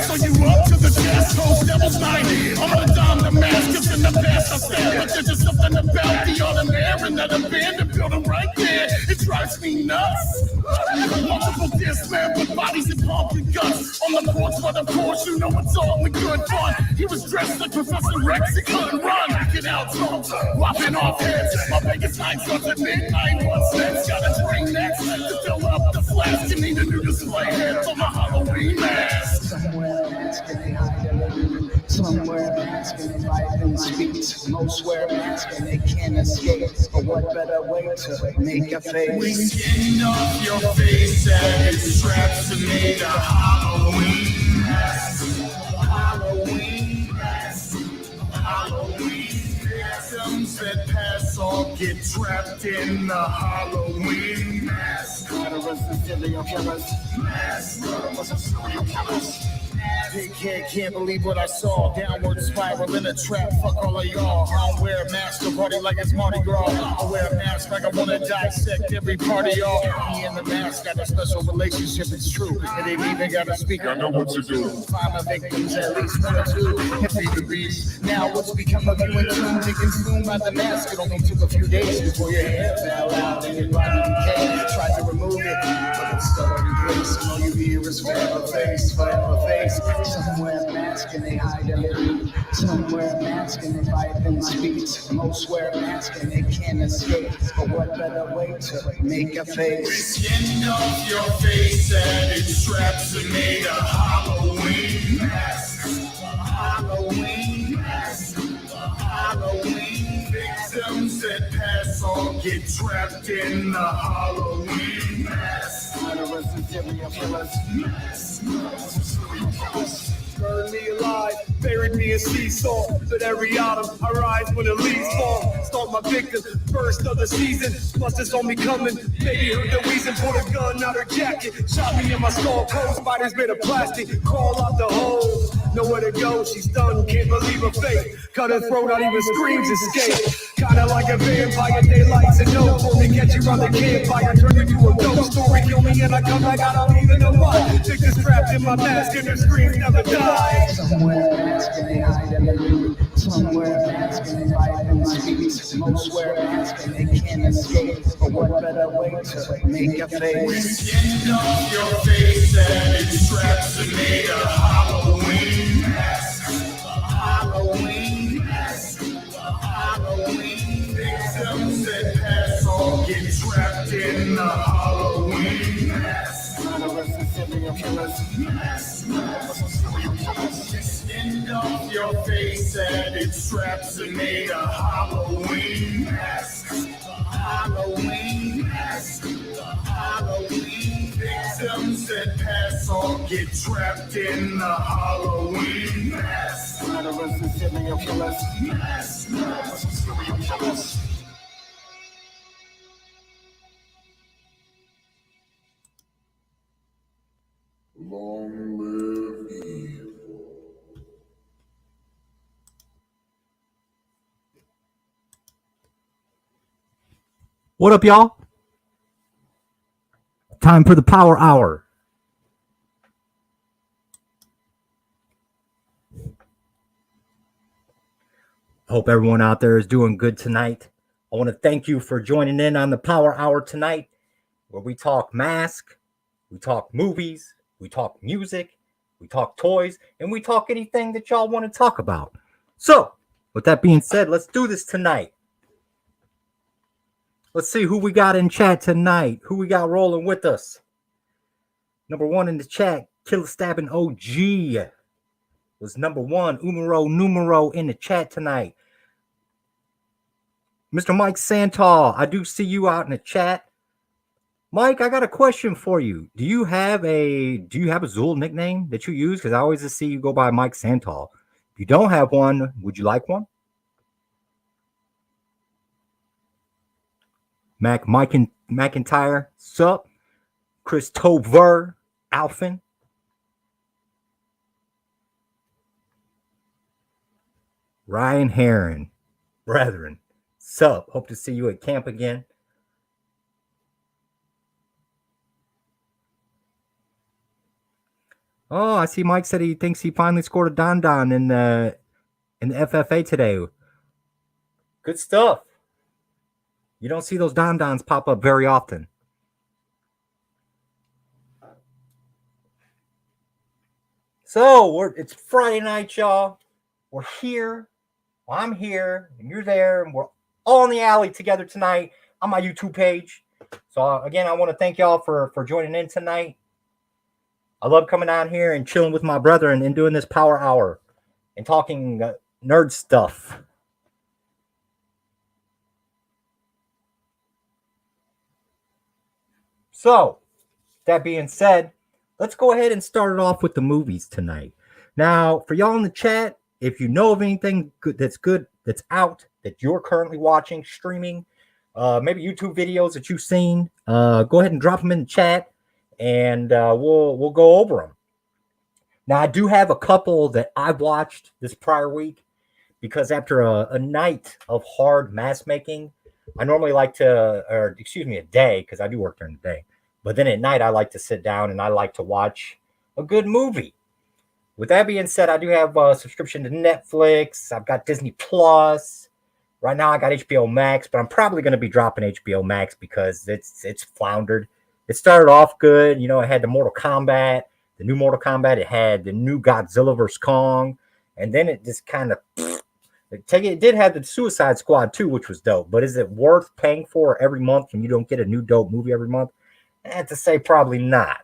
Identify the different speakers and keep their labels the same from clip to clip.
Speaker 1: So you up to the chest, host devil's night. I'm gonna dime the mask, cause in the past I stand. But there's just something about the ordinary in that abandoned building right there. It drives me nuts. Multiple disc man with bodies and pumpkin guts. On the porch, but of course you know it's all in good fun. He was dressed like Professor Rex, he couldn't run. Get out, Tom, whopping off heads. My biggest night starts at midnight. What's next? Got a drink next to fill up the flask. You need a new display head for my Halloween mask.
Speaker 2: Somewhere masking they hide a living. Somewhere masking they fight and speaks. Most wear masks and they can't escape. But what better way to make a face?
Speaker 1: We skinned off your face and it's straps and made a Halloween mask. Halloween mask. Halloween victims that pass all get trapped in the Halloween mask.
Speaker 2: Murderers and serial killers.
Speaker 1: Mask. Murderers and serial killers.
Speaker 3: Big head, can't believe what I saw. Downward spiral in a trap, fuck all of y'all. I don't wear a mask to party like it's Mardi Gras. I wear a mask like I wanna dissect every part of y'all. Me and the mask got a special relationship, it's true. It ain't even got a speaker.
Speaker 1: I know what to do.
Speaker 3: Find my victims, at least 1 or 2. And feed the beast. Now what's become of you and tomb? They consumed by the mask. It only took a few days before your hair fell out and your body decayed. Tried to remove it, but it's still in place. And all you hear is forever face, forever face.
Speaker 2: Somewhere masking they hide a living. Somewhere masking they fight and speaks. Most wear masks and they can't escape. But what better way to make a
Speaker 1: We
Speaker 2: face?
Speaker 1: skinned off your face and its straps and made a Halloween mask. Halloween mask. Halloween victims that pass on get trapped in the Halloween mask.
Speaker 2: Murderers and serial killers.
Speaker 4: Burned me alive, buried me in sea salt. But every autumn, I rise when the leaves fall. Start my victim, first of the season. Plus it's on me coming. Maybe heard the reason, pulled a gun out her jacket. Shot me in my skull, cold spiders made of plastic. Crawl out the hole, nowhere to go. She's done, can't believe her fate. Cut her throat out, even screams escape. Kinda like a vampire, daylights and no. Only catch you around the campfire, turn you to a ghost story. Kill me and I come back, I don't even know why. Victims trapped in my mask and her screams never die.
Speaker 2: Somewhere masking they hide a living. Somewhere masking they fight and speaks. Most wear masks and they can't escape. But what better way to make a
Speaker 1: We
Speaker 2: face?
Speaker 1: skinned off your face and its straps and made a Halloween mask. Halloween mask. Halloween victims that pass on get trapped in the Halloween mask.
Speaker 2: Murderers and serial killers.
Speaker 1: We skinned off your face and its straps and made a Halloween mask. Halloween mask. Halloween victims that pass on get trapped in the Halloween mask.
Speaker 2: Murderers and serial killers.
Speaker 1: Long live evil.
Speaker 5: What up, y'all? Time for the Power Hour. Hope everyone out there is doing good tonight. I want to thank you for joining in on the Power Hour tonight, where we talk mask, we talk movies, we talk music, we talk toys, and we talk anything that y'all want to talk about. So, with that being said, let's do this tonight. Let's see who we got in chat tonight. Who we got rolling with us. Number 1 in the chat, Killer Stabbing OG was number 1. Numero in the chat tonight. Mr. Mike Santal, I do see you out in the chat. Mike, I got a question for you. Do you have a Zool nickname that you use? Because I always just see you go by Mike Santal. If you don't have one, would you like one? Mike McIntyre, sup? Christopher Alphin. Ryan Heron, brethren, sup? Hope to see you at camp again. Oh, I see. Mike said he thinks he finally scored a don in the FFA today. Good stuff. You don't see those don pop up very often. So it's Friday night, y'all. We're here. Well, I'm here, and you're there, and we're all in the alley together tonight on my YouTube page. So again, I want to thank y'all for joining in tonight. I love coming down here and chilling with my brother and doing this power hour and talking nerd stuff. So, that being said, let's go ahead and start it off with the movies tonight. Now, for y'all in the chat, if you know of anything good that's out that you're currently watching, streaming, maybe YouTube videos that you've seen, go ahead and drop them in the chat, and we'll go over them. Now, I do have a couple that I've watched this prior week because after a night of hard mask making, I normally like to, or excuse me, a day, because I do work during the day. But then at night, I like to sit down and I like to watch a good movie. With that being said, I do have a subscription to Netflix. I've got Disney Plus. Right now, I got HBO Max, but I'm probably going to be dropping HBO Max because it's floundered. It started off good. You know, it had the Mortal Kombat, the new Mortal Kombat. It had the new Godzilla vs. Kong. And then it just kind of it did have the Suicide Squad too, which was dope. But is it worth paying for every month when you don't get a new dope movie every month? I have to say probably not.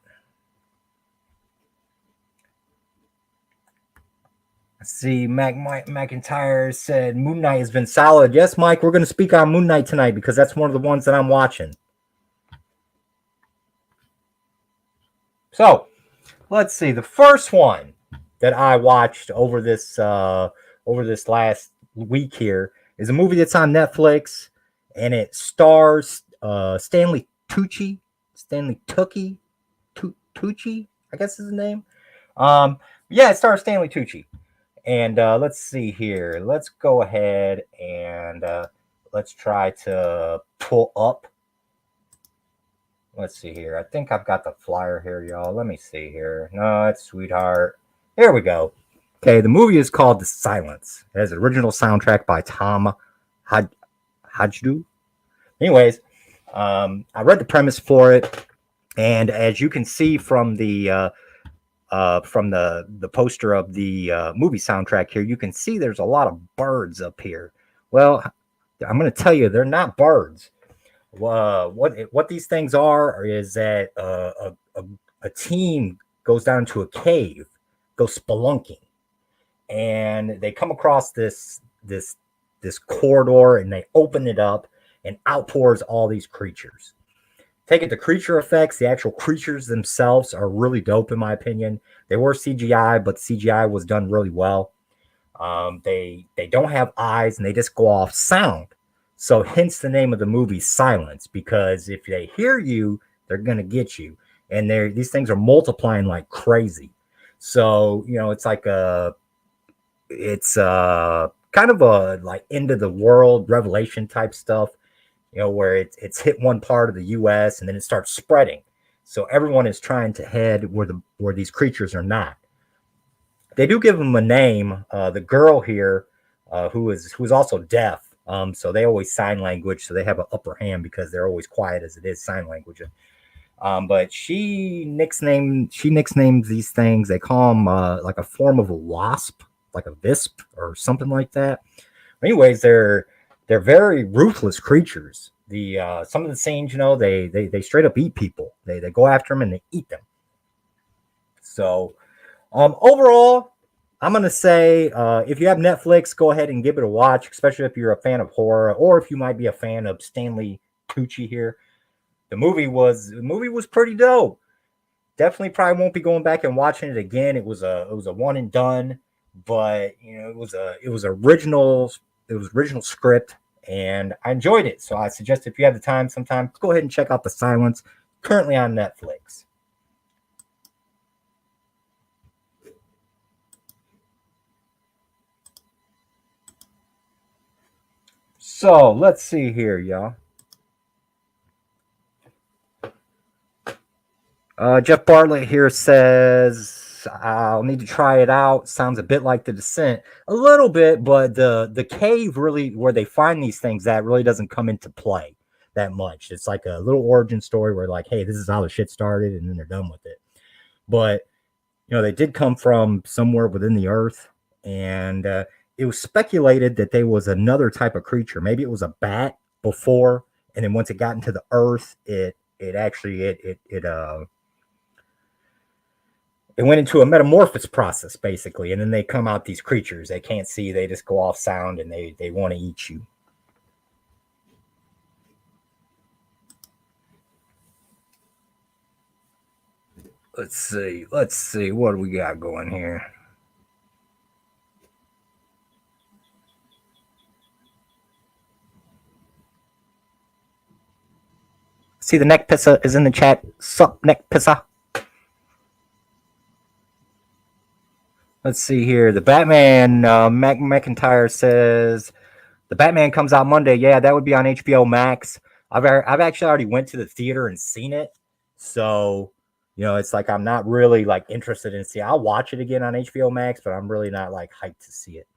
Speaker 5: Let's see, Mike McIntyre said Moon Knight has been solid. Yes, Mike, we're going to speak on Moon Knight tonight because that's one of the ones that I'm watching. So, let's see. The first one that I watched over this last week here is a movie that's on Netflix, and it stars Stanley Tucci, I guess is his name. It stars Stanley Tucci. And let's see here. Let's go ahead and let's try to pull up. Let's see here. I think I've got the flyer here, y'all. Let me see here. No, it's Sweetheart. There we go. Okay, the movie is called The Silence. It has an original soundtrack by Tom Hajdu. Anyways, I read the premise for it, and as you can see from the poster of the movie soundtrack here, you can see there's a lot of birds up here. Well, I'm going to tell you, they're not birds. What these things are is that a team goes down to a cave, goes spelunking, and they come across this corridor, and they open it up, and outpours all these creatures. Take it to creature effects. The actual creatures themselves are really dope, in my opinion. They were CGI, but CGI was done really well. They don't have eyes, and they just go off sound. So hence the name of the movie, Silence, because if they hear you, they're going to get you. And these things are multiplying like crazy. So, you know, it's like it's kind of a like end of the world revelation type stuff, you know, where it's hit one part of the U.S. and then it starts spreading. So everyone is trying to head where these creatures are not. They do give them a name. The girl here, who is also deaf. So they always sign language, so they have an upper hand because they're always quiet as it is sign language. But she nicknames these things. They call them like a form of a wasp, like a visp or something like that. Anyways, they're very ruthless creatures. The some of the scenes, you know, they straight up eat people. They go after them and they eat them. So overall, I'm going to say if you have Netflix, go ahead and give it a watch, especially if you're a fan of horror or if you might be a fan of Stanley Tucci here. The movie was pretty dope. Definitely probably won't be going back and watching it again. It was a one and done, but you know, it was original script and I enjoyed it. So I suggest if you have the time sometime, go ahead and check out The Silence, currently on Netflix. So let's see here, y'all. Jeff Bartlett here says I'll need to try it out. Sounds a bit like The Descent, a little bit, but the cave really where they find these things that really doesn't come into play that much. It's like a little origin story where like, hey, this is how the shit started, and then they're done with it. But they did come from somewhere within the earth, and it was speculated that there was another type of creature. Maybe it was a bat before, and then once it got into the earth, it actually it went into a metamorphosis process basically, and then they come out these creatures. They can't see, they just go off sound, and they want to eat you. Let's see what do we got going here. See, the neck pisser is in the chat. Sup, neck pisser. Let's see here. The Batman, McIntyre says the Batman comes out Monday. Yeah, that would be on HBO Max. I've actually already went to the theater and seen it, so it's like I'm not really like interested in seeing. I'll watch it again on HBO Max, but I'm really not like hyped to see it.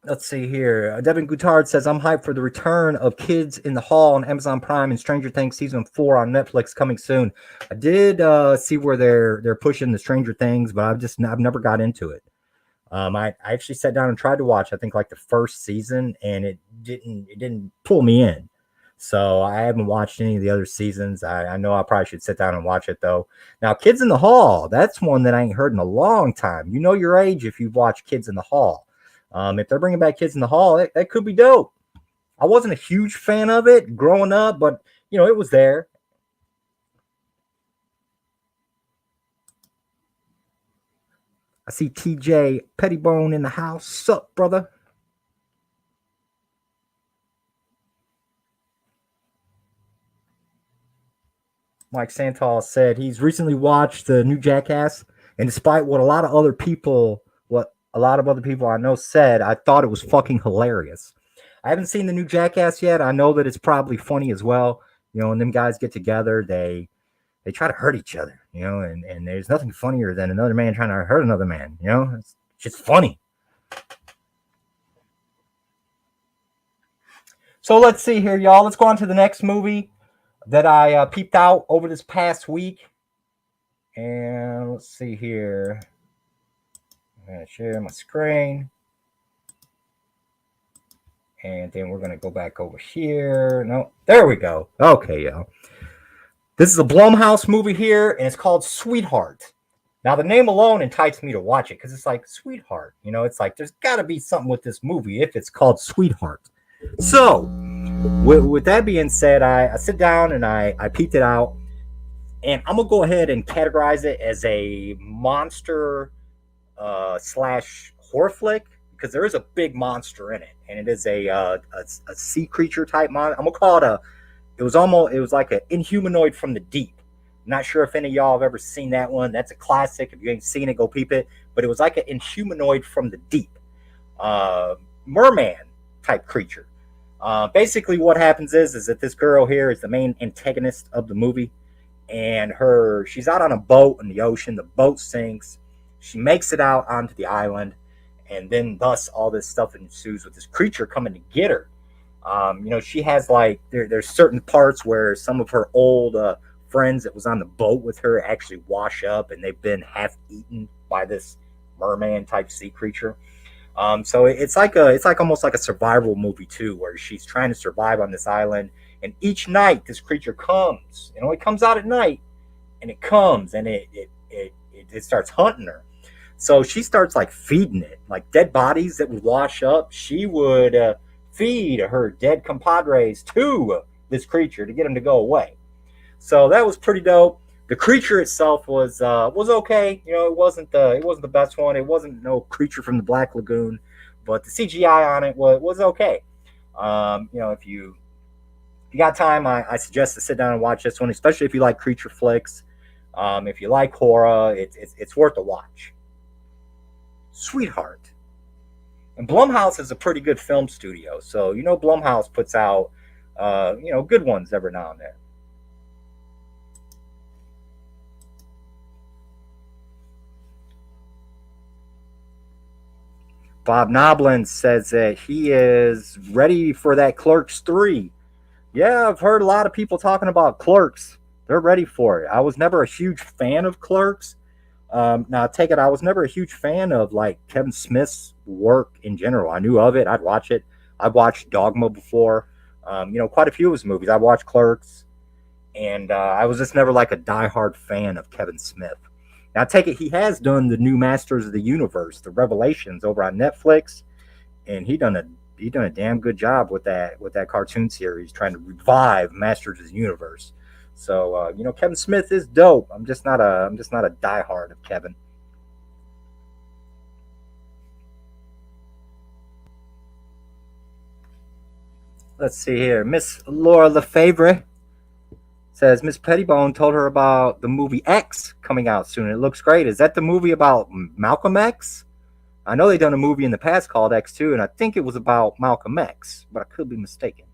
Speaker 5: Let's see here. Devin Goutard says, I'm hyped for the return of Kids in the Hall on Amazon Prime and Stranger Things Season 4 on Netflix coming soon. I did see where they're pushing the Stranger Things, but I've never got into it. I actually sat down and tried to watch, I think, like the first season, and it didn't pull me in. So I haven't watched any of the other seasons. I know I probably should sit down and watch it, though. Now, Kids in the Hall, that's one that I ain't heard in a long time. You know your age if you've watched Kids in the Hall. If they're bringing back Kids in the Hall, that could be dope. I wasn't a huge fan of it growing up, but, it was there. I see TJ Pettibone in the house. Sup, brother? Mike Santos said he's recently watched the new Jackass, and despite what a lot of other people I know said, I thought it was fucking hilarious. I haven't seen the new Jackass yet. I know that it's probably funny as well. When them guys get together, they try to hurt each other, and there's nothing funnier than another man trying to hurt another man, it's just funny. So let's see here, y'all. Let's go on to the next movie that I peeped out over this past week. And let's see here. I'm going to share my screen. And then we're going to go back over here. No, there we go. Okay, y'all. This is a Blumhouse movie here, and it's called Sweetheart. Now, the name alone enticed me to watch it because it's like Sweetheart. It's like there's got to be something with this movie if it's called Sweetheart. So, with that being said, I sit down and I peeped it out. And I'm going to go ahead and categorize it as a monster slash horror flick, because there is a big monster in it, and it is a sea creature type monster. I'm gonna call it it was like an Inhumanoid from the Deep. I'm not sure if any of y'all have ever seen that one. That's a classic. If you ain't seen it, go peep it. But it was like an Inhumanoid from the Deep, merman type creature. Basically, what happens is that this girl here is the main antagonist of the movie, and she's out on a boat in the ocean. The boat sinks. She makes it out onto the island, and then thus all this stuff ensues with this creature coming to get her. She has like there's certain parts where some of her old friends that was on the boat with her actually wash up, and they've been half eaten by this merman type sea creature. So it's almost like a survival movie too, where she's trying to survive on this island, and each night this creature comes. It only comes out at night, and it comes and it starts hunting her. So she starts like feeding it, like dead bodies that would wash up. She would feed her dead compadres to this creature to get them to go away. So that was pretty dope. The creature itself was okay. It wasn't the best one. It wasn't no Creature from the Black Lagoon, but the CGI on it was okay. If you got time, I suggest to sit down and watch this one, especially if you like creature flicks. If you like horror, it's worth a watch. Sweetheart. And Blumhouse is a pretty good film studio. So, Blumhouse puts out good ones every now and then. Bob Noblin says that he is ready for that Clerks 3. Yeah, I've heard a lot of people talking about Clerks. They're ready for it. I was never a huge fan of Clerks. Now, I take it, I was never a huge fan of like Kevin Smith's work in general. I knew of it. I'd watch it. I've watched Dogma before. Quite a few of his movies. I watched Clerks, and I was just never like a diehard fan of Kevin Smith. Now, I take it he has done the new Masters of the Universe, the Revelations, over on Netflix, and he done a damn good job with that cartoon series, trying to revive Masters of the Universe. So Kevin Smith is dope. I'm just not a diehard of Kevin. Let's see here. Miss Laura Lefevre says Miss Pettibone told her about the movie X coming out soon. It looks great. Is that the movie about Malcolm X? I know they done a movie in the past called X2, and I think it was about Malcolm X, but I could be mistaken.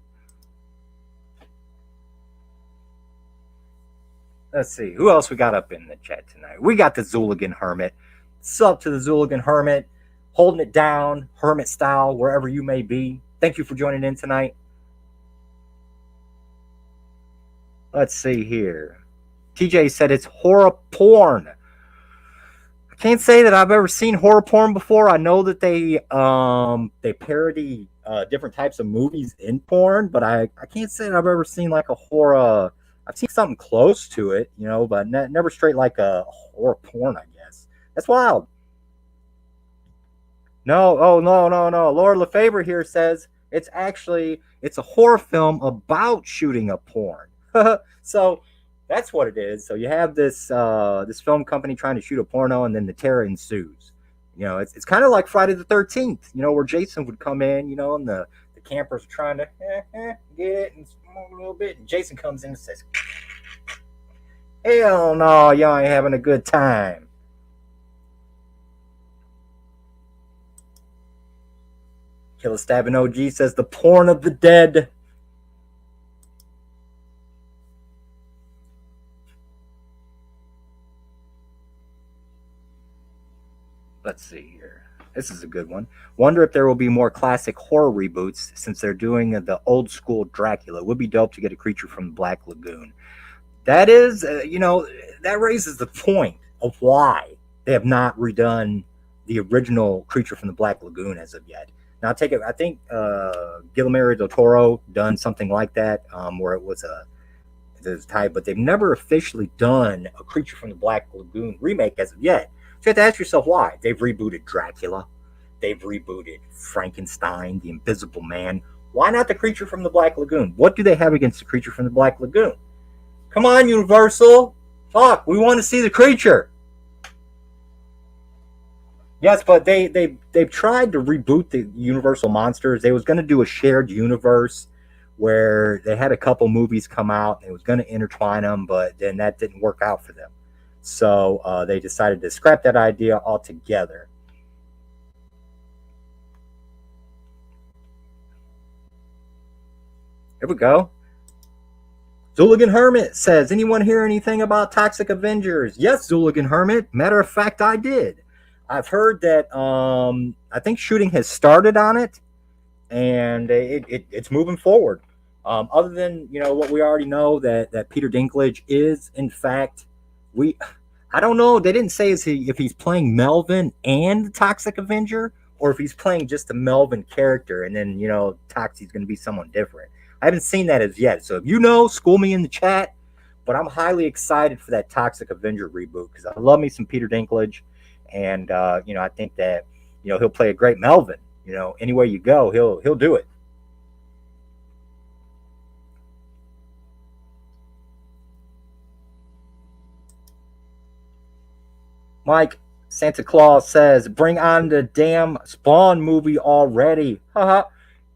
Speaker 5: Let's see. Who else we got up in the chat tonight? We got the Zooligan Hermit. What's up to the Zooligan Hermit? Holding it down, hermit style, wherever you may be. Thank you for joining in tonight. Let's see here. TJ said it's horror porn. I can't say that I've ever seen horror porn before. I know that they parody different types of movies in porn, but I can't say that I've ever seen like a horror. I've seen something close to it, but never straight like a horror porn, I guess. That's wild. No, oh no, no, no. Laura Lefevre here says it's a horror film about shooting a porn. So that's what it is. So you have this film company trying to shoot a porno, and then the terror ensues. It's kind of like Friday the 13th. Where Jason would come in, and the campers are trying to get it and smoke a little bit, and Jason comes in and says, "Hell no, y'all ain't having a good time." Killer Stabbing OG says the porn of the dead. Let's see here. This is a good one. Wonder if there will be more classic horror reboots since they're doing the old school Dracula. It would be dope to get a creature from the Black Lagoon. That is, that raises the point of why they have not redone the original creature from the Black Lagoon as of yet. Now, I think Guillermo del Toro done something like that, where it was type, but they've never officially done a Creature from the Black Lagoon remake as of yet. So you have to ask yourself why. They've rebooted Dracula. They've rebooted Frankenstein, the Invisible Man. Why not the Creature from the Black Lagoon? What do they have against the Creature from the Black Lagoon? Come on, Universal. Fuck, we want to see the creature. Yes, but they've tried to reboot the Universal monsters. They was going to do a shared universe where they had a couple movies come out. And it was going to intertwine them, but then that didn't work out for them. So they decided to scrap that idea altogether. Here we go. Zooligan Hermit says, anyone hear anything about Toxic Avengers? Yes, Zooligan Hermit. Matter of fact, I did. I've heard that I think shooting has started on it, and it's moving forward. Other than what we already know, that Peter Dinklage is in fact I don't know. They didn't say if he's playing Melvin and the Toxic Avenger, or if he's playing just the Melvin character, and then Toxie's going to be someone different. I haven't seen that as yet. So if you know, school me in the chat. But I'm highly excited for that Toxic Avenger reboot because I love me some Peter Dinklage. And I think that he'll play a great Melvin. Anywhere you go, he'll do it. Mike Santa Claus says, "Bring on the damn Spawn movie already." Haha.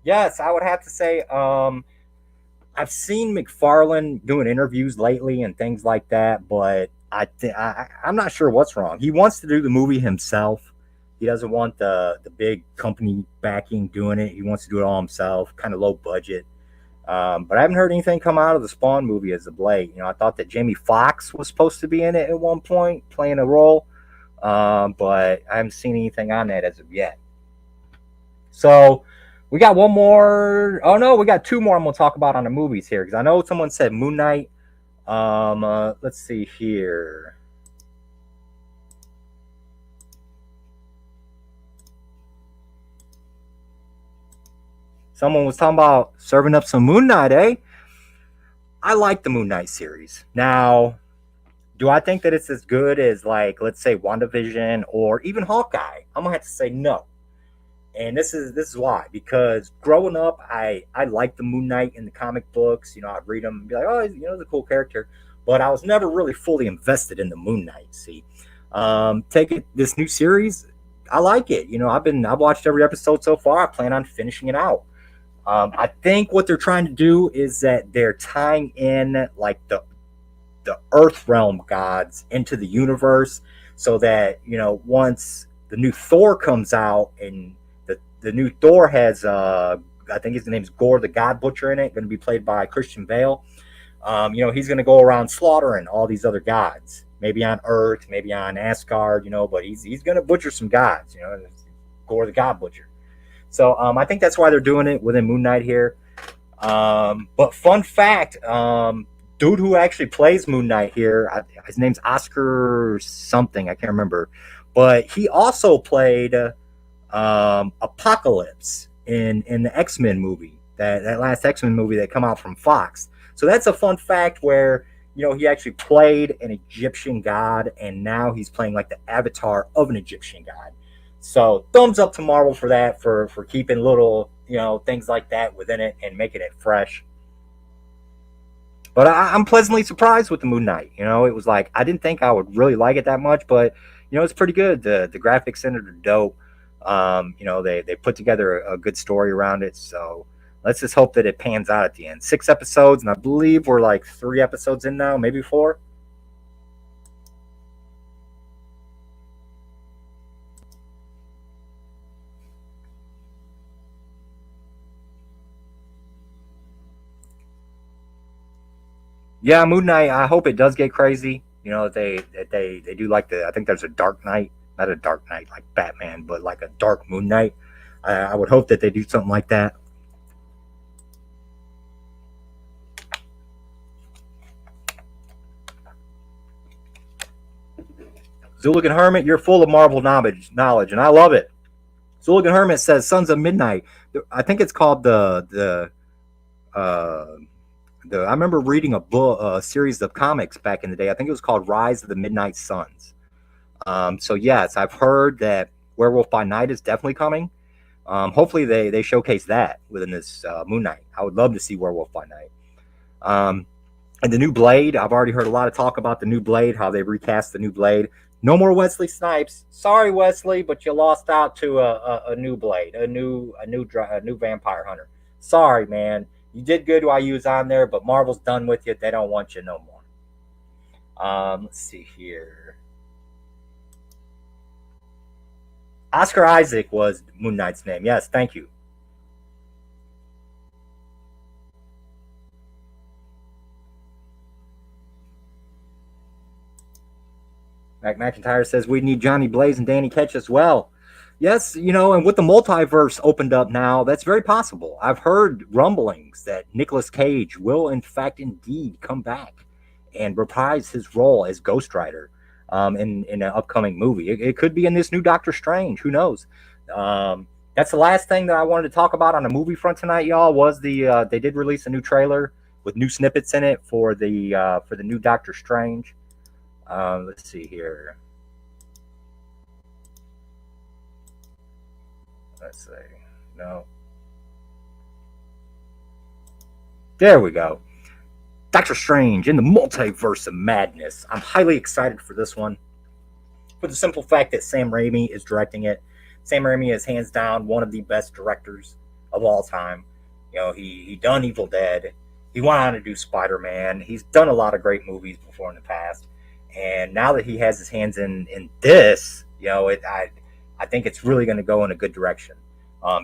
Speaker 5: Yes, I would have to say. I've seen McFarlane doing interviews lately and things like that, but I'm not sure what's wrong. He wants to do the movie himself. He doesn't want the big company backing doing it. He wants to do it all himself, kind of low budget. But I haven't heard anything come out of the Spawn movie as of late. I thought that Jamie Foxx was supposed to be in it at one point, playing a role, but I haven't seen anything on that as of yet. So we got one more. Oh no, we got two more I'm gonna talk about on the movies here, because I know someone said Moon Knight. Let's see here. Someone was talking about serving up some Moon Knight, eh? I like the Moon Knight series. Now, do I think that it's as good as, like, let's say WandaVision or even Hawkeye? I'm gonna have to say no. And this is why. Because growing up, I liked the Moon Knight in the comic books. I'd read them and be like, oh, he's a cool character. But I was never really fully invested in the Moon Knight. See, this new series, I like it. I've watched every episode so far. I plan on finishing it out. I think what they're trying to do is that they're tying in, like, the Earth realm gods into the universe, so that once the new Thor comes out, and the new Thor has I think his name's Gore the God Butcher in it, going to be played by Christian Bale. He's going to go around slaughtering all these other gods, maybe on Earth, maybe on Asgard, but he's going to butcher some gods, Gore the God Butcher. So I think that's why they're doing it within Moon Knight here. But fun fact, dude who actually plays Moon Knight here, his name's Oscar something, I can't remember. But he also played Apocalypse in the X-Men movie, that last X-Men movie that come out from Fox. So that's a fun fact where, he actually played an Egyptian god, and now he's playing like the avatar of an Egyptian god. So thumbs up to Marvel for that, for keeping little, things like that within it and making it fresh. But I'm pleasantly surprised with the Moon Knight. It was like, I didn't think I would really like it that much, but it's pretty good. The graphics in it are dope. They put together a good story around it. So let's just hope that it pans out at the end. 6 episodes, and I believe we're like 3 episodes in now, maybe 4. Yeah, Moon Knight. I hope it does get crazy. They do like I think there's a Dark Knight, not a Dark Knight like Batman, but like a Dark Moon Knight. I would hope that they do something like that. Zuligan Hermit, you're full of Marvel knowledge, and I love it. Zuligan Hermit says Sons of Midnight. I think it's called uh, I remember reading a series of comics back in the day. I think it was called Rise of the Midnight Suns. So yes, I've heard that Werewolf by Night is definitely coming. Hopefully they showcase that within this Moon Knight. I would love to see Werewolf by Night. And the new Blade, I've already heard a lot of talk about the new Blade, how they recast the new Blade. No more Wesley Snipes. Sorry, Wesley, but you lost out to a new Blade, a new vampire hunter. Sorry, man. You did good while you was on there, but Marvel's done with you. They don't want you no more. Let's see here. Oscar Isaac was Moon Knight's name. Yes, thank you. Mac McIntyre says we need Johnny Blaze and Danny Ketch as well. Yes, and with the multiverse opened up now, that's very possible. I've heard rumblings that Nicolas Cage will, in fact, indeed come back and reprise his role as Ghost Rider in an upcoming movie. It could be in this new Doctor Strange. Who knows? That's the last thing that I wanted to talk about on the movie front tonight, y'all. Was they did release a new trailer with new snippets in it for the new Doctor Strange. Let's see here. Let's see. No. There we go. Doctor Strange in the Multiverse of Madness. I'm highly excited for this one, for the simple fact that Sam Raimi is directing it. Sam Raimi is hands down one of the best directors of all time. He done Evil Dead. He went on to do Spider-Man. He's done a lot of great movies before in the past. And now that he has his hands in this, I think it's really going to go in a good direction.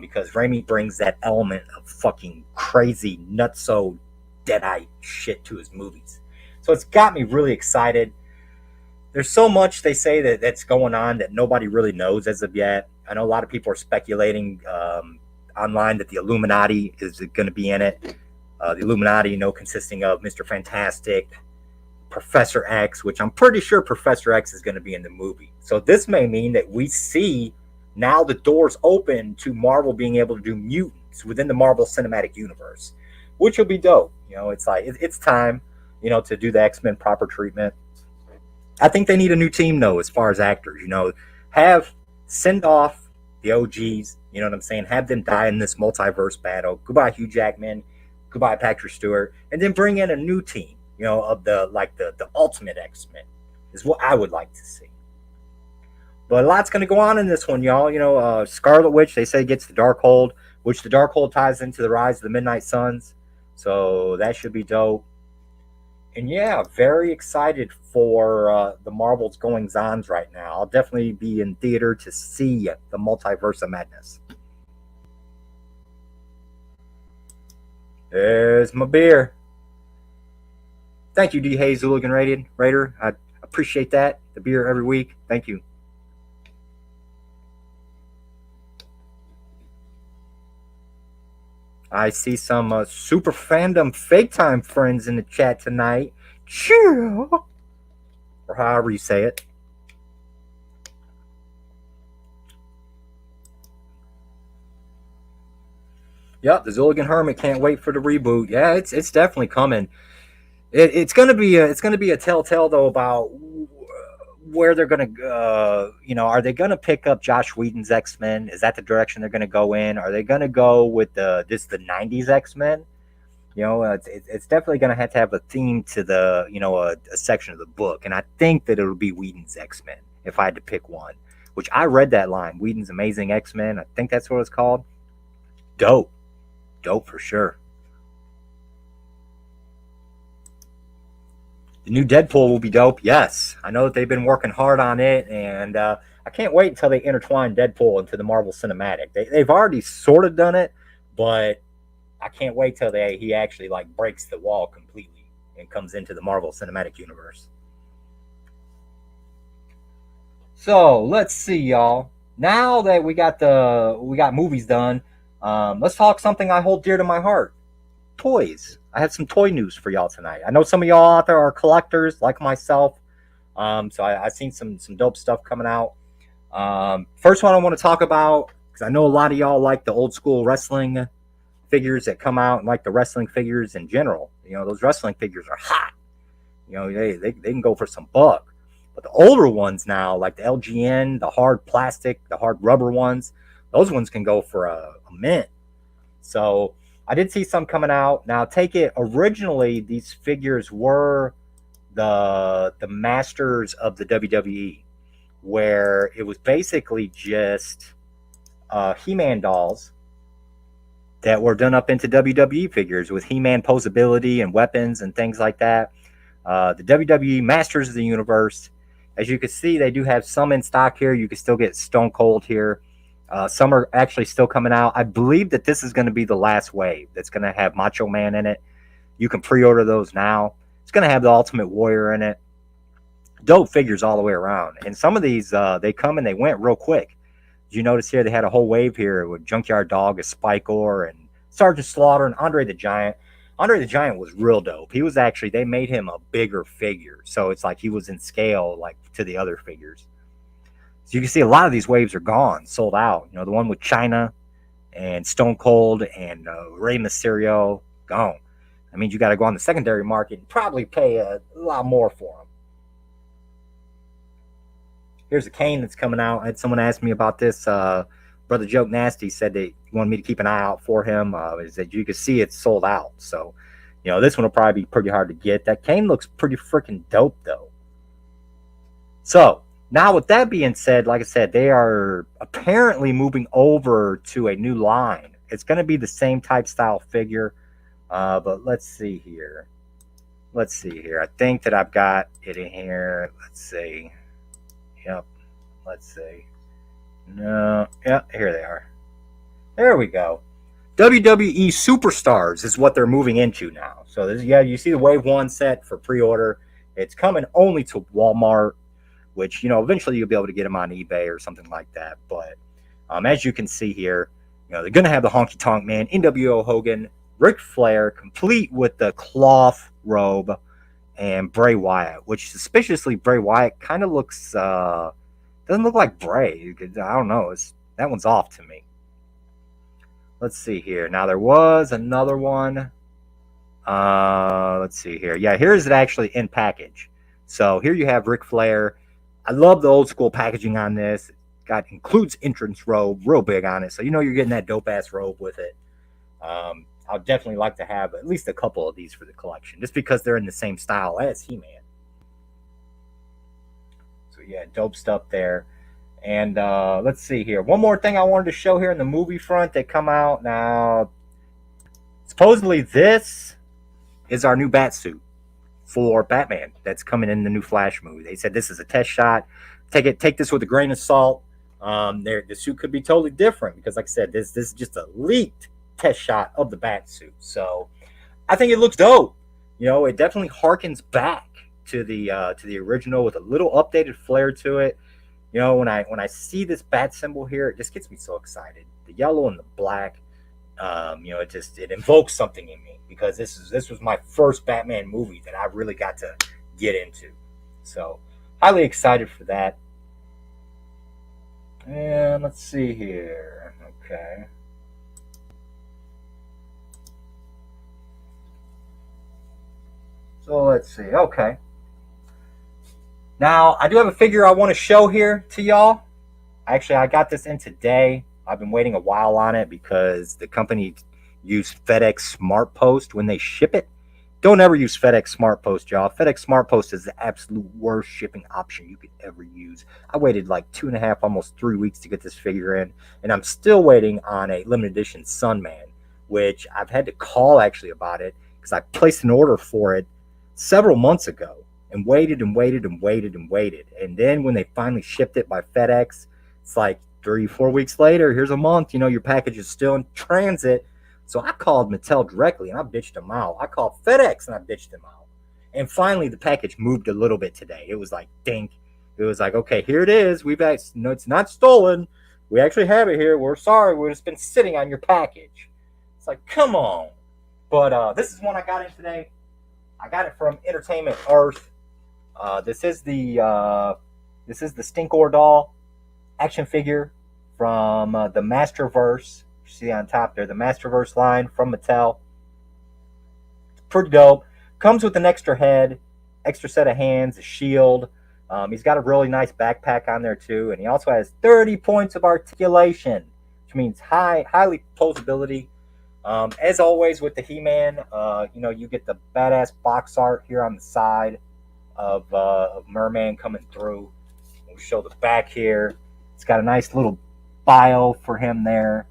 Speaker 5: because Raimi brings that element of fucking crazy, nutso, deadeye shit to his movies. So it's got me really excited. There's so much they say that's going on that nobody really knows as of yet. I know a lot of people are speculating online that the Illuminati is going to be in it. The Illuminati, consisting of Mr. Fantastic, Professor X, which I'm pretty sure Professor X is going to be in the movie. So this may mean that we see now the doors open to Marvel being able to do mutants within the Marvel Cinematic Universe, which will be dope. It's like it's time, to do the X-Men proper treatment. I think they need a new team though, as far as actors. Have send off the OGs. You know what I'm saying? Have them die in this multiverse battle. Goodbye, Hugh Jackman. Goodbye, Patrick Stewart, and then bring in a new team. Of the ultimate X-Men is what I would like to see. But a lot's going to go on in this one, y'all. Scarlet Witch, they say, gets the Darkhold, which the Darkhold ties into the Rise of the Midnight Suns. So that should be dope. And yeah, very excited for the Marvel's goings-ons right now. I'll definitely be in theater to see the Multiverse of Madness. There's my beer. Thank you, D. Hayes, Hooligan Raider. I appreciate that. The beer every week. Thank you. I see some super fandom fake time friends in the chat tonight. Chill. Or however you say it. Yep, the Zilligan Hermit can't wait for the reboot. Yeah, it's definitely coming. It's gonna be a telltale though about where they're gonna are they gonna pick up Josh Whedon's X-Men? Is that the direction they're gonna go in? Are they gonna go with the 90s X-Men? It's definitely gonna have to have a theme to the a section of the book, and I think that it'll be Whedon's X-Men if I had to pick one. Which I read that line, Whedon's Amazing X-Men. I think that's what it's called. Dope for sure. The new Deadpool will be dope. Yes, I know that they've been working hard on it, and I can't wait until they intertwine Deadpool into the Marvel Cinematic. They've already sort of done it, but I can't wait till he actually breaks the wall completely and comes into the Marvel Cinematic Universe. So let's see, y'all. Now that we got movies done, let's talk something I hold dear to my heart: toys. I have some toy news for y'all tonight. I know some of y'all out there are collectors like myself, so I've seen some dope stuff coming out. First one I want to talk about, because I know a lot of y'all like the old school wrestling figures that come out, and like the wrestling figures in general. Those wrestling figures are hot. They can go for some buck. But the older ones now, like the LGN, the hard plastic, the hard rubber ones, those ones can go for a mint. So I did see some coming out. Now, take it, originally, these figures were the masters of the WWE, where it was basically just He-Man dolls that were done up into WWE figures with He-Man posability and weapons and things like that. The WWE Masters of the Universe, as you can see, they do have some in stock here. You can still get Stone Cold here. Some are actually still coming out. I believe that this is going to be the last wave that's going to have Macho Man in it. You can pre-order those now. It's going to have the Ultimate Warrior in it. Dope figures all the way around. And some of these, they come and they went real quick. Did you notice here they had a whole wave here with Junkyard Dog, a Spikor, and Sergeant Slaughter, and Andre the Giant. Andre the Giant was real dope. He was actually, they made him a bigger figure. So it's like he was in scale like to the other figures. So you can see a lot of these waves are gone, sold out. The one with China and Stone Cold and Rey Mysterio, gone. That means you got to go on the secondary market and probably pay a lot more for them. Here's a Kane that's coming out. I had someone ask me about this. Brother Joke Nasty said they wanted me to keep an eye out for him. Is that you can see it's sold out. So, this one will probably be pretty hard to get. That Kane looks pretty freaking dope, though. So, now with that being said, like I said, they are apparently moving over to a new line. It's going to be the same type style figure. But let's see here. I think that I've got it in here. Let's see. Yep. Let's see. No. Yeah, here they are. There we go. WWE Superstars is what they're moving into now. So yeah, you see the Wave 1 set for pre-order. It's coming only to Walmart, which, eventually you'll be able to get them on eBay or something like that. But as you can see here, they're going to have the Honky Tonk Man, NWO Hogan, Ric Flair, complete with the cloth robe, and Bray Wyatt, which suspiciously Bray Wyatt kind of looks, doesn't look like Bray. I don't know. That one's off to me. Let's see here. Now, there was another one. Let's see here. Yeah, here's it actually in package. So here you have Ric Flair. I love the old school packaging on this. Includes entrance robe, real big on it. So you're getting that dope ass robe with it. I'd definitely like to have at least a couple of these for the collection, just because they're in the same style as He-Man. So yeah, dope stuff there. And let's see here. One more thing I wanted to show here in the movie front that come out now. Supposedly this is our new bat suit for Batman that's coming in the new Flash movie. They said this is a test shot. Take this with a grain of salt. The suit could be totally different because, like I said, this is just a leaked test shot of the bat suit. So I think it looks dope. It definitely harkens back to the original with a little updated flair to it. When I see this bat symbol here, it just gets me so excited. The yellow and the black, it invokes something in me because this was my first Batman movie that I really got to get into. So highly excited for that. And let's see here. Okay. So let's see. Okay. Now, I do have a figure I want to show here to y'all. Actually, I got this in today. I've been waiting a while on it because the company used FedEx Smart Post when they ship it. Don't ever use FedEx Smart Post, y'all. FedEx Smart Post is the absolute worst shipping option you could ever use. I waited like 2.5, almost 3 weeks to get this figure in, and I'm still waiting on a limited edition Sunman, which I've had to call actually about it because I placed an order for it several months ago. And waited and waited and waited and waited. And then when they finally shipped it by FedEx, it's like 3-4 weeks later, here's a month, your package is still in transit. So I called Mattel directly and I bitched them out. I called FedEx and I bitched them out. And finally the package moved a little bit today. It was like, dink. It was like, okay, here it is. It's not stolen. We actually have it here. We're sorry. We've just been sitting on your package. It's like, come on. But this is one I got in today. I got it from Entertainment Earth. This is the Stinkor doll action figure from the Masterverse. You see on top there, the Masterverse line from Mattel. It's pretty dope. Comes with an extra head, extra set of hands, a shield. He's got a really nice backpack on there too, and he also has 30 points of articulation, which means highly posability. As always with the He-Man, you get the badass box art here on the side of Merman coming through. We'll show the back here. It's got a nice little bio for him there,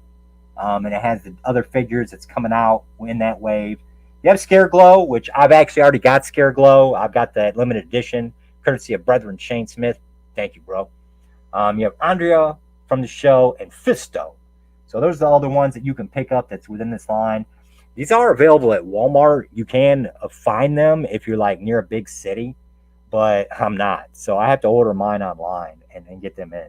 Speaker 5: and it has the other figures that's coming out in that wave. You have Scareglow, which I've actually already got Scareglow. I've got that limited edition, courtesy of Brethren Shane Smith. Thank you, bro. You have Andrea from the show and Fisto. So those are all the ones that you can pick up that's within this line. These are available at Walmart. You can find them if you're like near a big city, but I'm not. So I have to order mine online and get them in.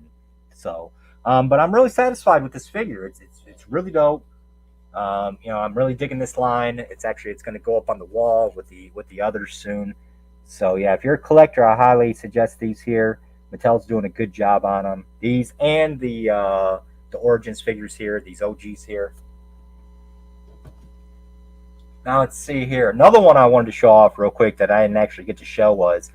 Speaker 5: So, but I'm really satisfied with this figure. It's really dope. I'm really digging this line. It's going to go up on the wall with the others soon. So yeah, if you're a collector, I highly suggest these here. Mattel's doing a good job on them. These and the Origins figures here, these OGs here. Now let's see here. Another one I wanted to show off real quick that I didn't actually get to show was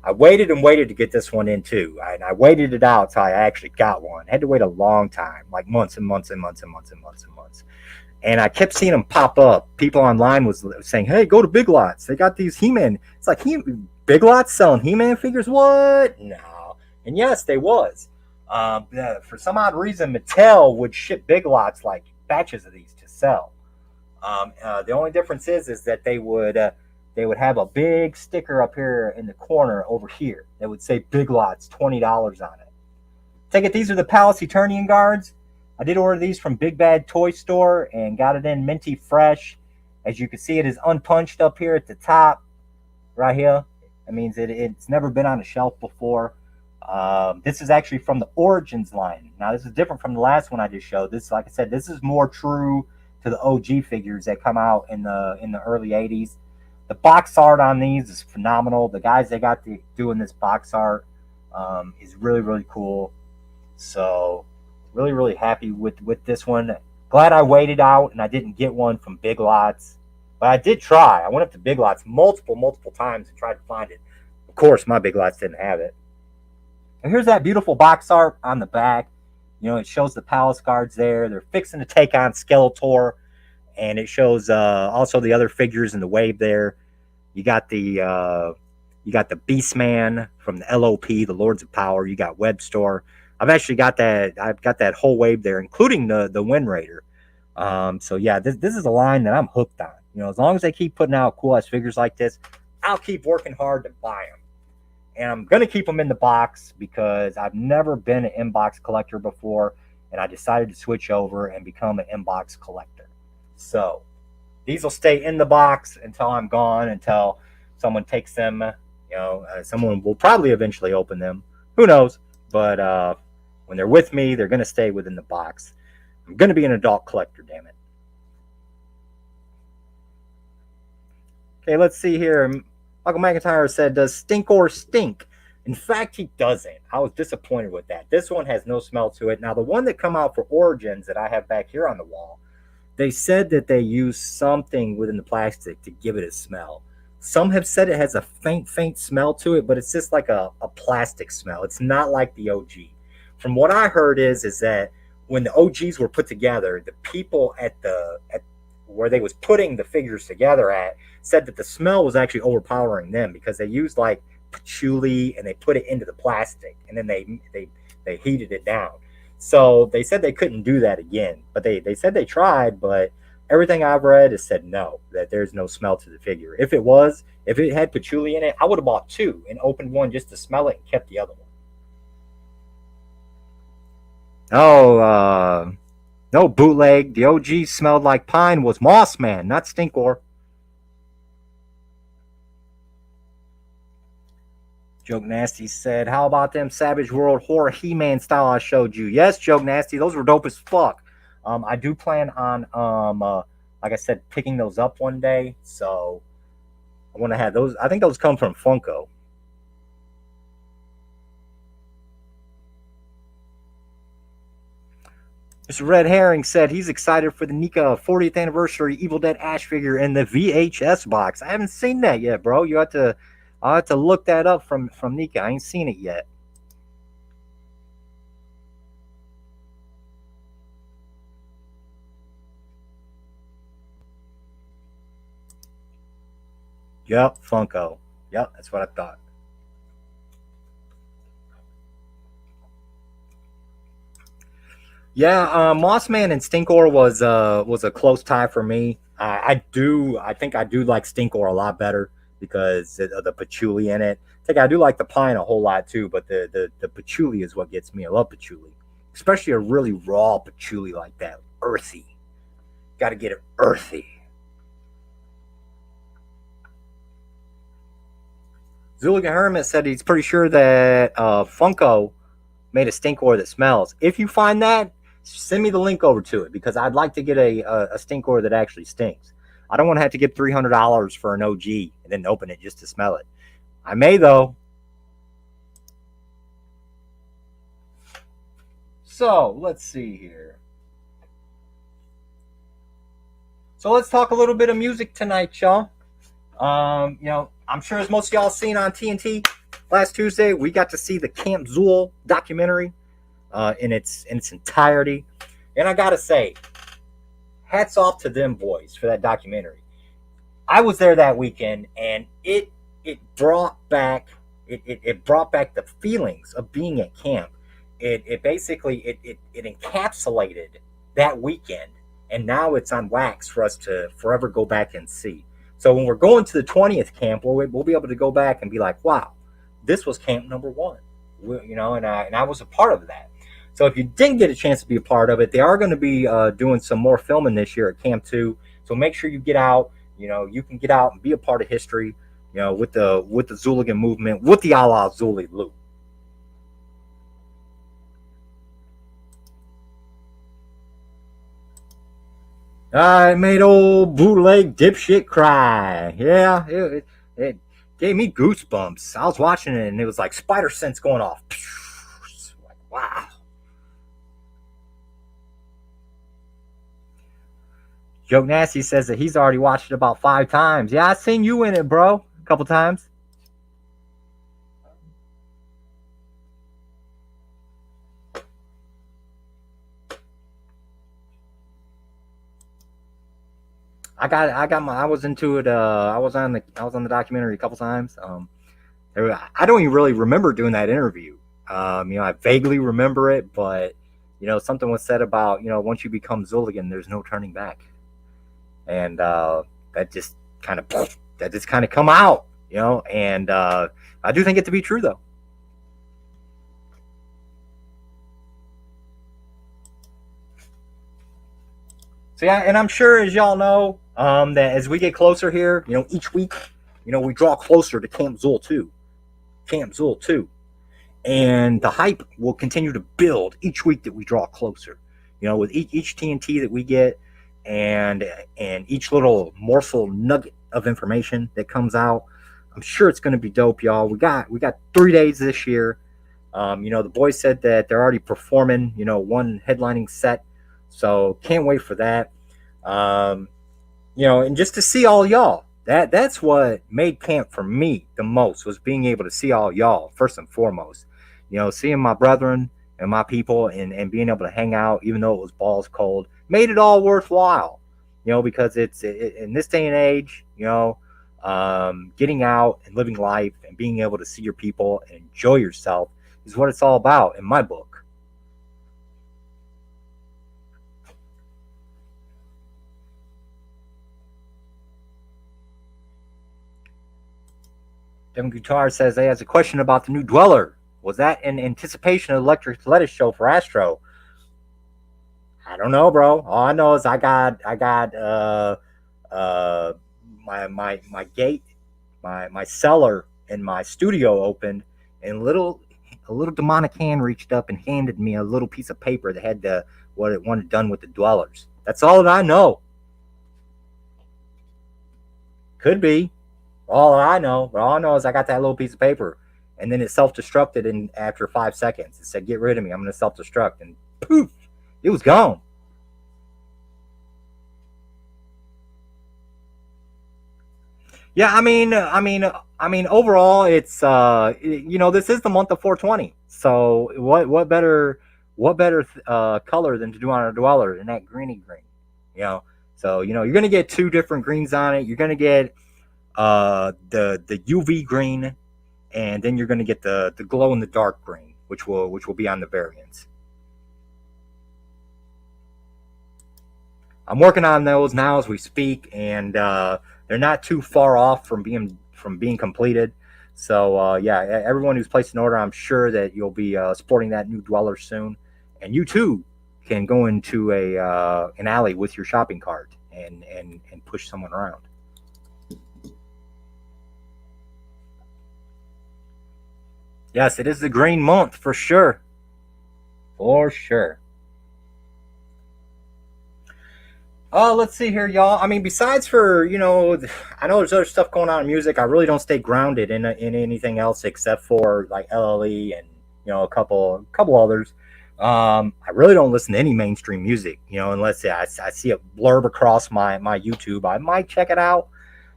Speaker 5: I waited and waited to get this one in too. I waited it out till I actually got one. I had to wait a long time, like months and months and months and months and months and months. And I kept seeing them pop up. People online was saying, hey, go to Big Lots. They got these He-Man. It's like, Big Lots selling He-Man figures? What? No. And yes, they was. For some odd reason, Mattel would ship Big Lots like batches of these to sell. The only difference is that they would have a big sticker up here in the corner over here that would say Big Lots, $20 on it. Take it, these are the Palace Eternian guards. I did order these from Big Bad Toy Store and got it in minty fresh. As you can see, it is unpunched up here at the top, right here. That means it's never been on a shelf before. This is actually from the Origins line. Now, this is different from the last one I just showed. This, like I said, this is more true to the OG figures that come out in the early '80s. The box art on these is phenomenal. The guys that got to doing this box art is really, really cool. So, really, really happy with this one. Glad I waited out and I didn't get one from Big Lots. But I did try. I went up to Big Lots multiple times and tried to find it. Of course, my Big Lots didn't have it. And here's that beautiful box art on the back. You know, it shows the Palace Guards there. They're fixing to take on Skeletor. And it shows also the other figures in the wave there. You got the Beastman from the LOP, the Lords of Power. You got Webstor. I've actually got that. I've got that whole wave there, including the Wind Raider. So yeah, this is a line that I'm hooked on. You know, as long as they keep putting out cool ass figures like this, I'll keep working hard to buy them. And I'm gonna keep them in the box because I've never been an inbox collector before, and I decided to switch over and become an inbox collector. So these will stay in the box until I'm gone, until someone takes them. You know, someone will probably eventually open them. Who knows? But when they're with me, they're going to stay within the box. I'm going to be an adult collector, damn it. Okay, let's see here. Michael McIntyre said, does Stinkor stink? In fact, he doesn't. I was disappointed with that. This one has no smell to it. Now, the one that come out for Origins that I have back here on the wall, they said that they used something within the plastic to give it a smell. Some have said it has a faint smell to it, but it's just like a plastic smell. It's not like the OG. From what I heard is that when the OGs were put together, the people at where they was putting the figures together at said that the smell was actually overpowering them because they used like patchouli and they put it into the plastic and then they heated it down. So they said they couldn't do that again, but they said they tried, but everything I've read has said no, that there's no smell to the figure. If it had patchouli in it, I would have bought two and opened one just to smell it and kept the other one. Oh, no bootleg. The OG smelled like pine was Moss Man, not Stinkor. Joke Nasty said, how about them Savage World Horror He-Man style I showed you? Yes, Joke Nasty, those were dope as fuck. I do plan on, like I said, picking those up one day. So I want to have those. I think those come from Funko. Mr. Red Herring said he's excited for the Nika 40th anniversary Evil Dead Ash figure in the VHS box. I haven't seen that yet, bro. I'll have to look that up from Nika. I ain't seen it yet. Yep, Funko. Yep, that's what I thought. Yeah, Mossman and Stinkor was a close tie for me. I think I do like Stinkor a lot better because of the patchouli in it. I think I do like the pine a whole lot too, but the patchouli is what gets me. I love patchouli, especially a really raw patchouli like that, earthy. Got to get it earthy. Zuligan Hermit said he's pretty sure that Funko made a Stinkor that smells. If you find that, send me the link over to it because I'd like to get a Stinkor that actually stinks. I don't want to have to give $300 for an OG and then open it just to smell it. I may, though. So, let's see here. So, let's talk a little bit of music tonight, y'all. I'm sure as most of y'all seen on TNT last Tuesday, we got to see the Camp Zool documentary in its entirety. And I got to say, hats off to them boys for that documentary. I was there that weekend, and it brought back the feelings of being at camp. It basically encapsulated that weekend, and now it's on wax for us to forever go back and see. So when we're going to the 20th camp, we'll be able to go back and be like, wow, this was camp number one, and I was a part of that. So if you didn't get a chance to be a part of it, they are going to be doing some more filming this year at Camp 2. So make sure you get out. You can get out and be a part of history, with the Zooligan movement, with the a la Zuli loop. I made old bootleg dipshit cry. Yeah, it gave me goosebumps. I was watching it and it was like spider sense going off. Like, wow. Joke Nasty says that he's already watched it about 5 times. Yeah, I seen you in it, bro, a couple times. I was into it. I was on the documentary a couple times. I don't even really remember doing that interview. I vaguely remember it, but something was said about once you become Zooligan, there's no turning back, and that just kind of come out, and I do think it to be true though. So yeah, and I'm sure as y'all know, that as we get closer here, each week, we draw closer to Camp Zool 2. Camp Zool 2. And the hype will continue to build each week that we draw closer. With each TNT that we get and each little morsel nugget of information that comes out, I'm sure it's going to be dope, y'all. We got 3 days this year. The boys said that they're already performing, one headlining set. So can't wait for that. And just to see all y'all. That's what made camp for me the most, was being able to see all y'all first and foremost. Seeing my brethren and my people and being able to hang out, even though it was balls cold, made it all worthwhile. Because it's in this day and age, getting out and living life and being able to see your people and enjoy yourself is what it's all about in my book. Devin Guitar says he has a question about the new Dweller. Was that in anticipation of the Electric Lettuce show for Astro? I don't know, bro. All I know is I got my gate, my cellar and my studio opened, and a little demonic hand reached up and handed me a little piece of paper that had what it wanted done with the Dwellers. That's all that I know. Could be. All I know is I got that little piece of paper, and then it self-destructed in after 5 seconds. It said, "Get rid of me. I'm going to self-destruct," and poof, it was gone. Yeah, I mean, overall, it's this is the month of 420. So what better color than to do on a Dweller than that greeny green, So you're gonna get 2 different greens on it. You're gonna get the UV green, and then you're going to get the glow in the dark green, which will be on the variants. I'm working on those now as we speak, and they're not too far off from being completed. So yeah, everyone who's placed an order, I'm sure that you'll be sporting that new Dweller soon, and you too can go into an alley with your shopping cart and push someone around. Yes, it is the green month for sure. For sure. Let's see here, y'all. I mean, besides for, I know there's other stuff going on in music. I really don't stay grounded in anything else except for like LLE and, a couple others. I really don't listen to any mainstream music, unless I see a blurb across my YouTube. I might check it out.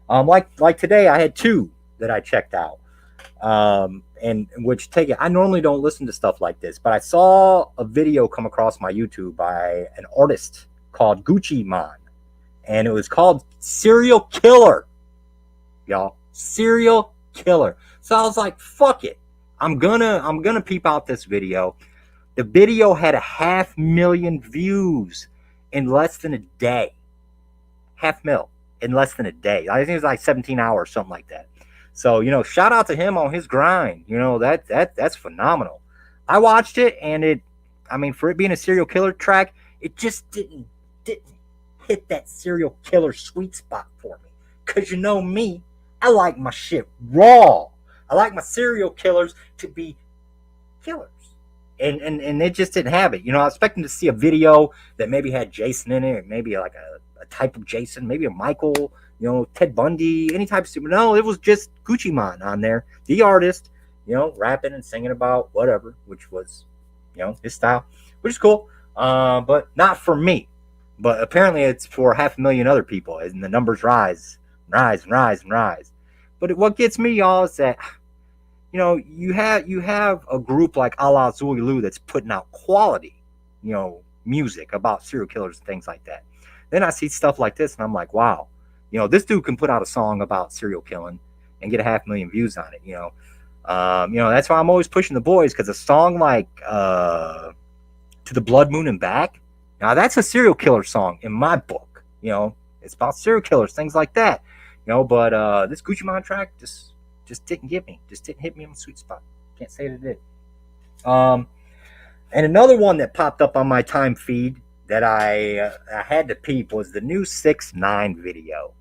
Speaker 5: Like today, I had 2 that I checked out. And which I normally don't listen to stuff like this, but I saw a video come across my YouTube by an artist called Gucci Man, and it was called Serial Killer, y'all. Serial Killer. So I was like, fuck it. I'm gonna peep out this video. The video had 500,000 views in less than a day. 500,000 in less than a day. I think it was like 17 hours, something like that. So, shout out to him on his grind. That's phenomenal. I watched it, and I mean, for it being a serial killer track, it just didn't hit that serial killer sweet spot for me. Cause you know me, I like my shit raw. I like my serial killers to be killers. And it just didn't have it. I was expecting to see a video that maybe had Jason in it, or maybe like a type of Jason, maybe a Michael, Ted Bundy, any type of super. No, it was just Gucci Man on there, the artist, rapping and singing about whatever, which was, his style, which is cool. But not for me. But apparently it's for 500,000 other people, and the numbers rise, rise, and rise, and rise. But what gets me, y'all, is that you have a group like A La Zulu that's putting out quality, music about serial killers and things like that. Then I see stuff like this, and I'm like, wow, this dude can put out a song about serial killing and get 500,000 views on it. That's why I'm always pushing the boys, because a song like "To the Blood Moon and Back," now that's a serial killer song in my book. It's about serial killers, things like that. But this Gucci Mane track just didn't get me. Just didn't hit me on the sweet spot. Can't say it did. And another one that popped up on my time feed that I had to peep was the new 6ix9ine video.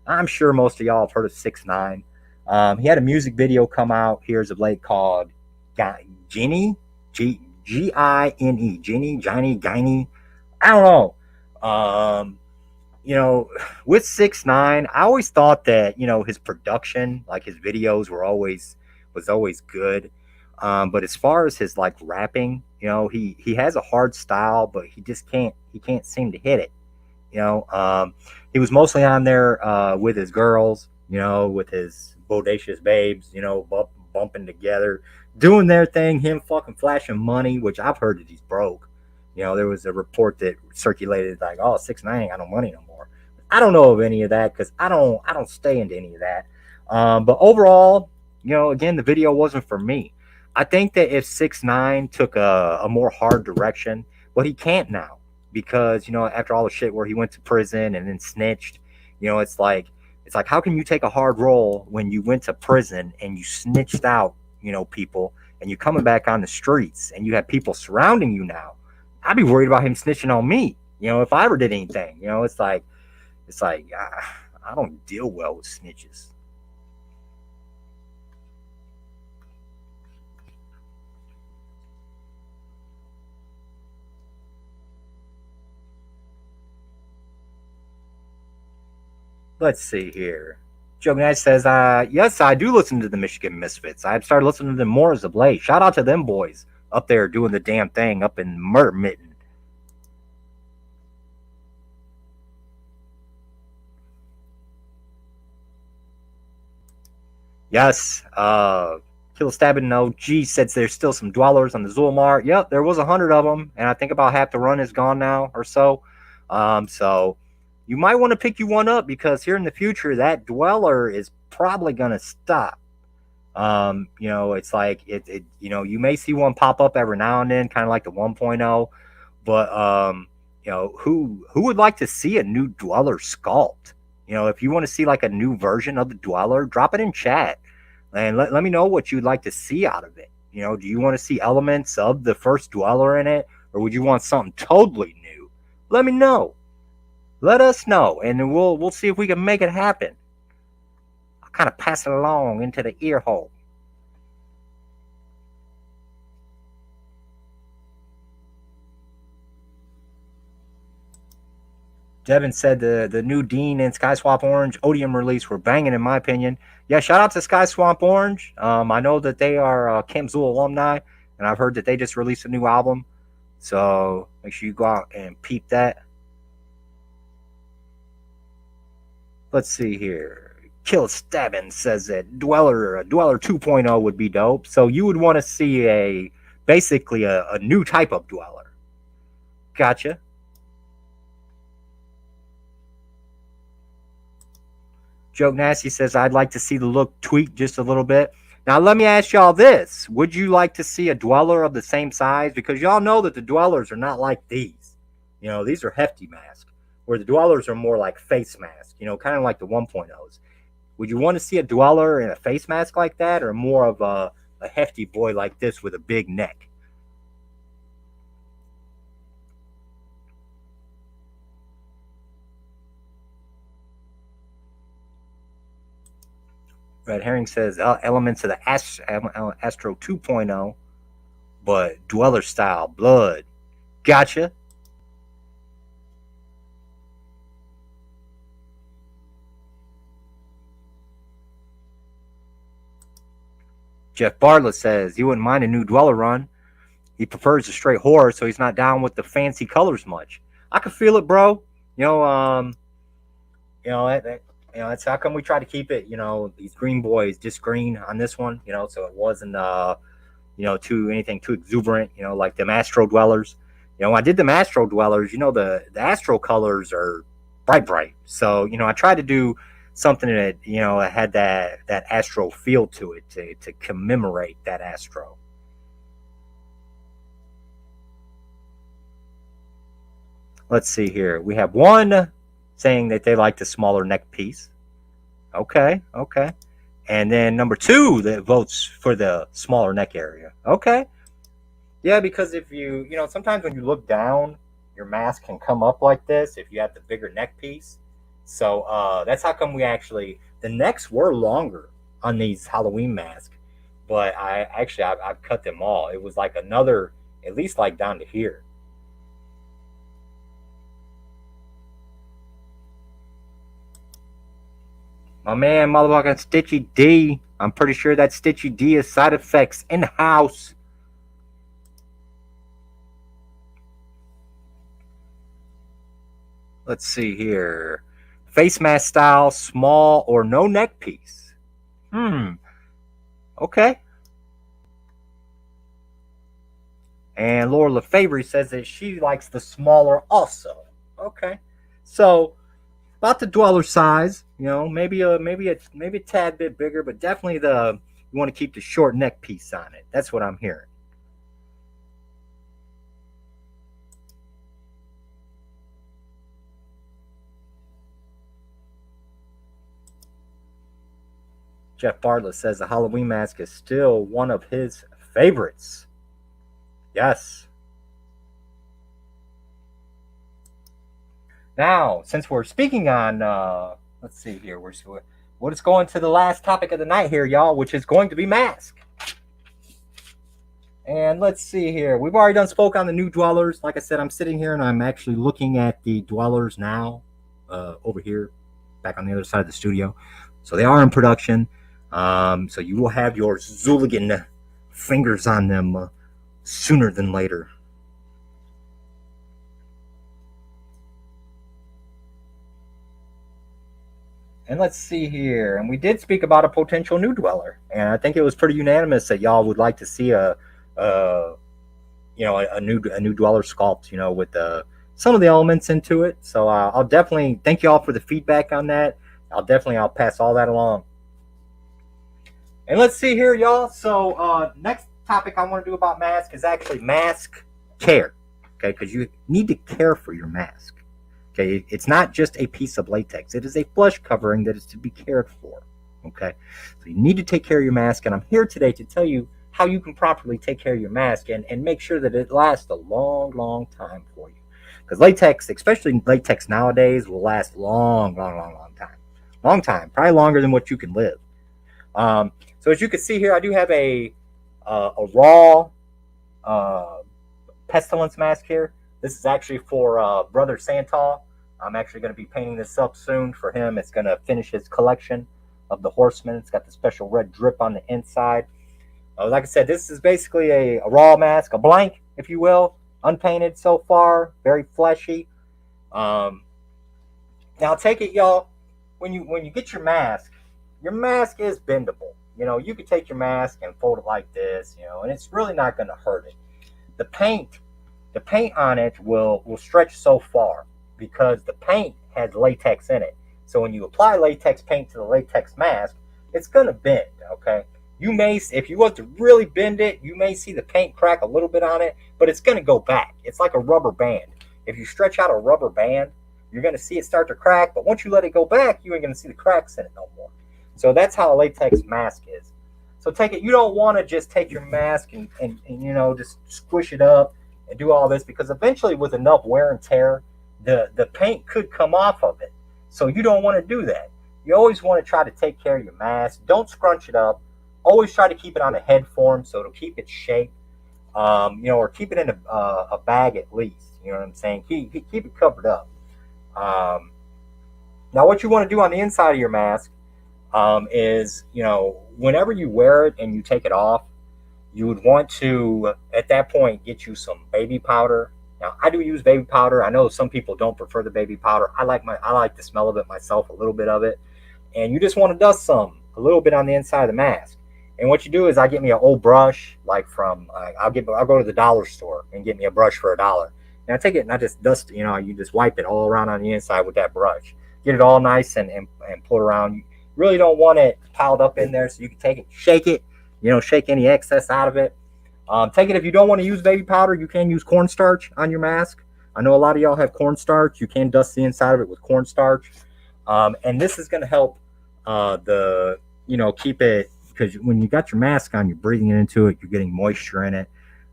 Speaker 5: I'm sure most of y'all have heard of 6ix9ine. He had a music video come out here as of late called Genie, Gine, Genie. I don't know. With 6ix9ine, I always thought that his production, like his videos, was always good. But as far as his like rapping, he has a hard style, but he can't seem to hit it. He was mostly on there with his girls, with his bodacious babes, bumping together, doing their thing. Him fucking flashing money, which I've heard that he's broke. There was a report that circulated like, oh, 6ix9ine ain't got no money no more. I don't know of any of that, because I don't stay into any of that. But overall, again, the video wasn't for me. I think that if 6ix9ine took a more hard direction, but he can't now, because after all the shit where he went to prison and then snitched, it's like how can you take a hard role when you went to prison and you snitched out people, and you're coming back on the streets and you have people surrounding you now? I'd be worried about him snitching on me, if I ever did anything. It's like I don't deal well with snitches. Let's see here. Joe Knight says, yes, I do listen to the Michigan Misfits. I've started listening to them more as of late. Shout out to them boys up there doing the damn thing up in Mermitten. Yes, Kill Stabbing No G says there's still some dwellers on the Zulmar. Yep, there was 100 of them, and I think about half the run is gone now or so. So you might want to pick you one up, because here in the future, that dweller is probably going to stop. It's like you may see one pop up every now and then, kind of like the 1.0, but who would like to see a new dweller sculpt? If you want to see like a new version of the dweller, drop it in chat and let me know what you'd like to see out of it. Do you want to see elements of the first dweller in it, or would you want something totally new? Let me know. Let us know, and then we'll see if we can make it happen. I'll kind of pass it along into the ear hole. Devin said the new Dean and Sky Swamp Orange Odium release were banging, in my opinion. Yeah, shout out to Sky Swamp Orange. I know that they are Camp Zool alumni, and I've heard that they just released a new album. So make sure you go out and peep that. Let's see here. Kill Stabbin says that Dweller 2.0 would be dope. So you would want to see basically a new type of Dweller. Gotcha. Joke Nasty says, I'd like to see the look tweaked just a little bit. Now, let me ask y'all this. Would you like to see a Dweller of the same size? Because y'all know that the Dwellers are not like these. These are hefty masks, where the Dwellers are more like face masks, kind of like the 1.0s. Would you want to see a Dweller in a face mask like that, or more of a hefty boy like this with a big neck? Red Herring says elements of the Astro 2.0, but Dweller style, blood. Gotcha. Jeff Bartlett says he wouldn't mind a new Dweller run. He prefers a straight horror, so he's not down with the fancy colors much. I can feel it, bro. You know, that's how come we try to keep it. These green boys just green on this one. So it wasn't too exuberant. Like the Astro Dwellers. When I did the Astro Dwellers, the Astro colors are bright. So I tried to do something that had that Astro feel to it to commemorate that Astro. Let's see here. We have one saying that they like the smaller neck piece. Okay. And then number 2 that votes for the smaller neck area. Okay. Yeah, because if sometimes when you look down, your mask can come up like this if you have the bigger neck piece. So that's how come the necks were longer on these Halloween masks, but I cut them all. It was like another, at least like down to here. My man, motherfucking Stitchy D. I'm pretty sure that Stitchy D is side effects in house. Let's see here. Face mask style, small or no neck piece. Okay. And Laura Lefebvre says that she likes the smaller also. Okay. So about the Dweller size, maybe a tad bit bigger, but definitely you want to keep the short neck piece on it. That's what I'm hearing. Jeff Bartlett says the Halloween mask is still one of his favorites. Yes. Now, since we're speaking on, let's see here, what is going to the last topic of the night here, y'all, which is going to be mask. And let's see here. We've already done spoke on the new Dwellers. Like I said, I'm sitting here and I'm actually looking at the Dwellers now over here, back on the other side of the studio. So they are in production. So you will have your Zooligan fingers on them sooner than later. And let's see here. And we did speak about a potential new Dweller, and I think it was pretty unanimous that y'all would like to see a new Dweller sculpt, with some of the elements into it. So I'll definitely thank y'all for the feedback on that. I'll pass all that along. And let's see here, y'all. So next topic I want to do about mask is actually mask care. Okay, because you need to care for your mask. Okay, it's not just a piece of latex. It is a flesh covering that is to be cared for. Okay, so you need to take care of your mask, and I'm here today to tell you how you can properly take care of your mask and make sure that it lasts a long time for you. Because latex, especially latex nowadays, will last long time. Long time, probably longer than what you can live. So as you can see here, I do have a raw pestilence mask here. This is actually for Brother Santal. I'm actually going to be painting this up soon for him. It's going to finish his collection of the Horsemen. It's got the special red drip on the inside. Like I said, this is basically a raw mask, a blank, if you will, unpainted so far, very fleshy. Now take it, y'all, when you get your mask is bendable. You could take your mask and fold it like this, and it's really not going to hurt it. The paint on it will stretch so far because the paint has latex in it. So when you apply latex paint to the latex mask, it's going to bend, okay? You may, if you want to really bend it, you may see the paint crack a little bit on it, but it's going to go back. It's like a rubber band. If you stretch out a rubber band, you're going to see it start to crack, but once you let it go back, you ain't going to see the cracks in it no more. So that's how a latex mask is. So take it, you don't want to just take your mask and just squish it up and do all this, because eventually with enough wear and tear, the paint could come off of it. So you don't want to do that. you always want to try to take care of your mask. Don't scrunch it up. Always try to keep it on a head form so it'll keep its shape. Or keep it in a bag at least. You know what I'm saying? Keep it covered up. Um, Now, what you want to do on the inside of your mask is, whenever you wear it and you take it off, you would want to, at that point, get you some baby powder. Now, I do use baby powder. I know some people don't prefer the baby powder. I like the smell of it myself, a little bit of it. And you just want to dust a little bit on the inside of the mask. And what you do is I get me an old brush, like I'll go to the dollar store and get me a brush for $1. And I take it and I just dust, you just wipe it all around on the inside with that brush. Get it all nice and pull it around. You really don't want it piled up in there, so you can take it, shake it, shake any excess out of it. Take it if you don't want to use baby powder, you can use cornstarch on your mask. I know a lot of y'all have cornstarch. You can dust the inside of it with cornstarch. And this is going to help keep it, because when you got your mask on, you're breathing into it, you're getting moisture in it.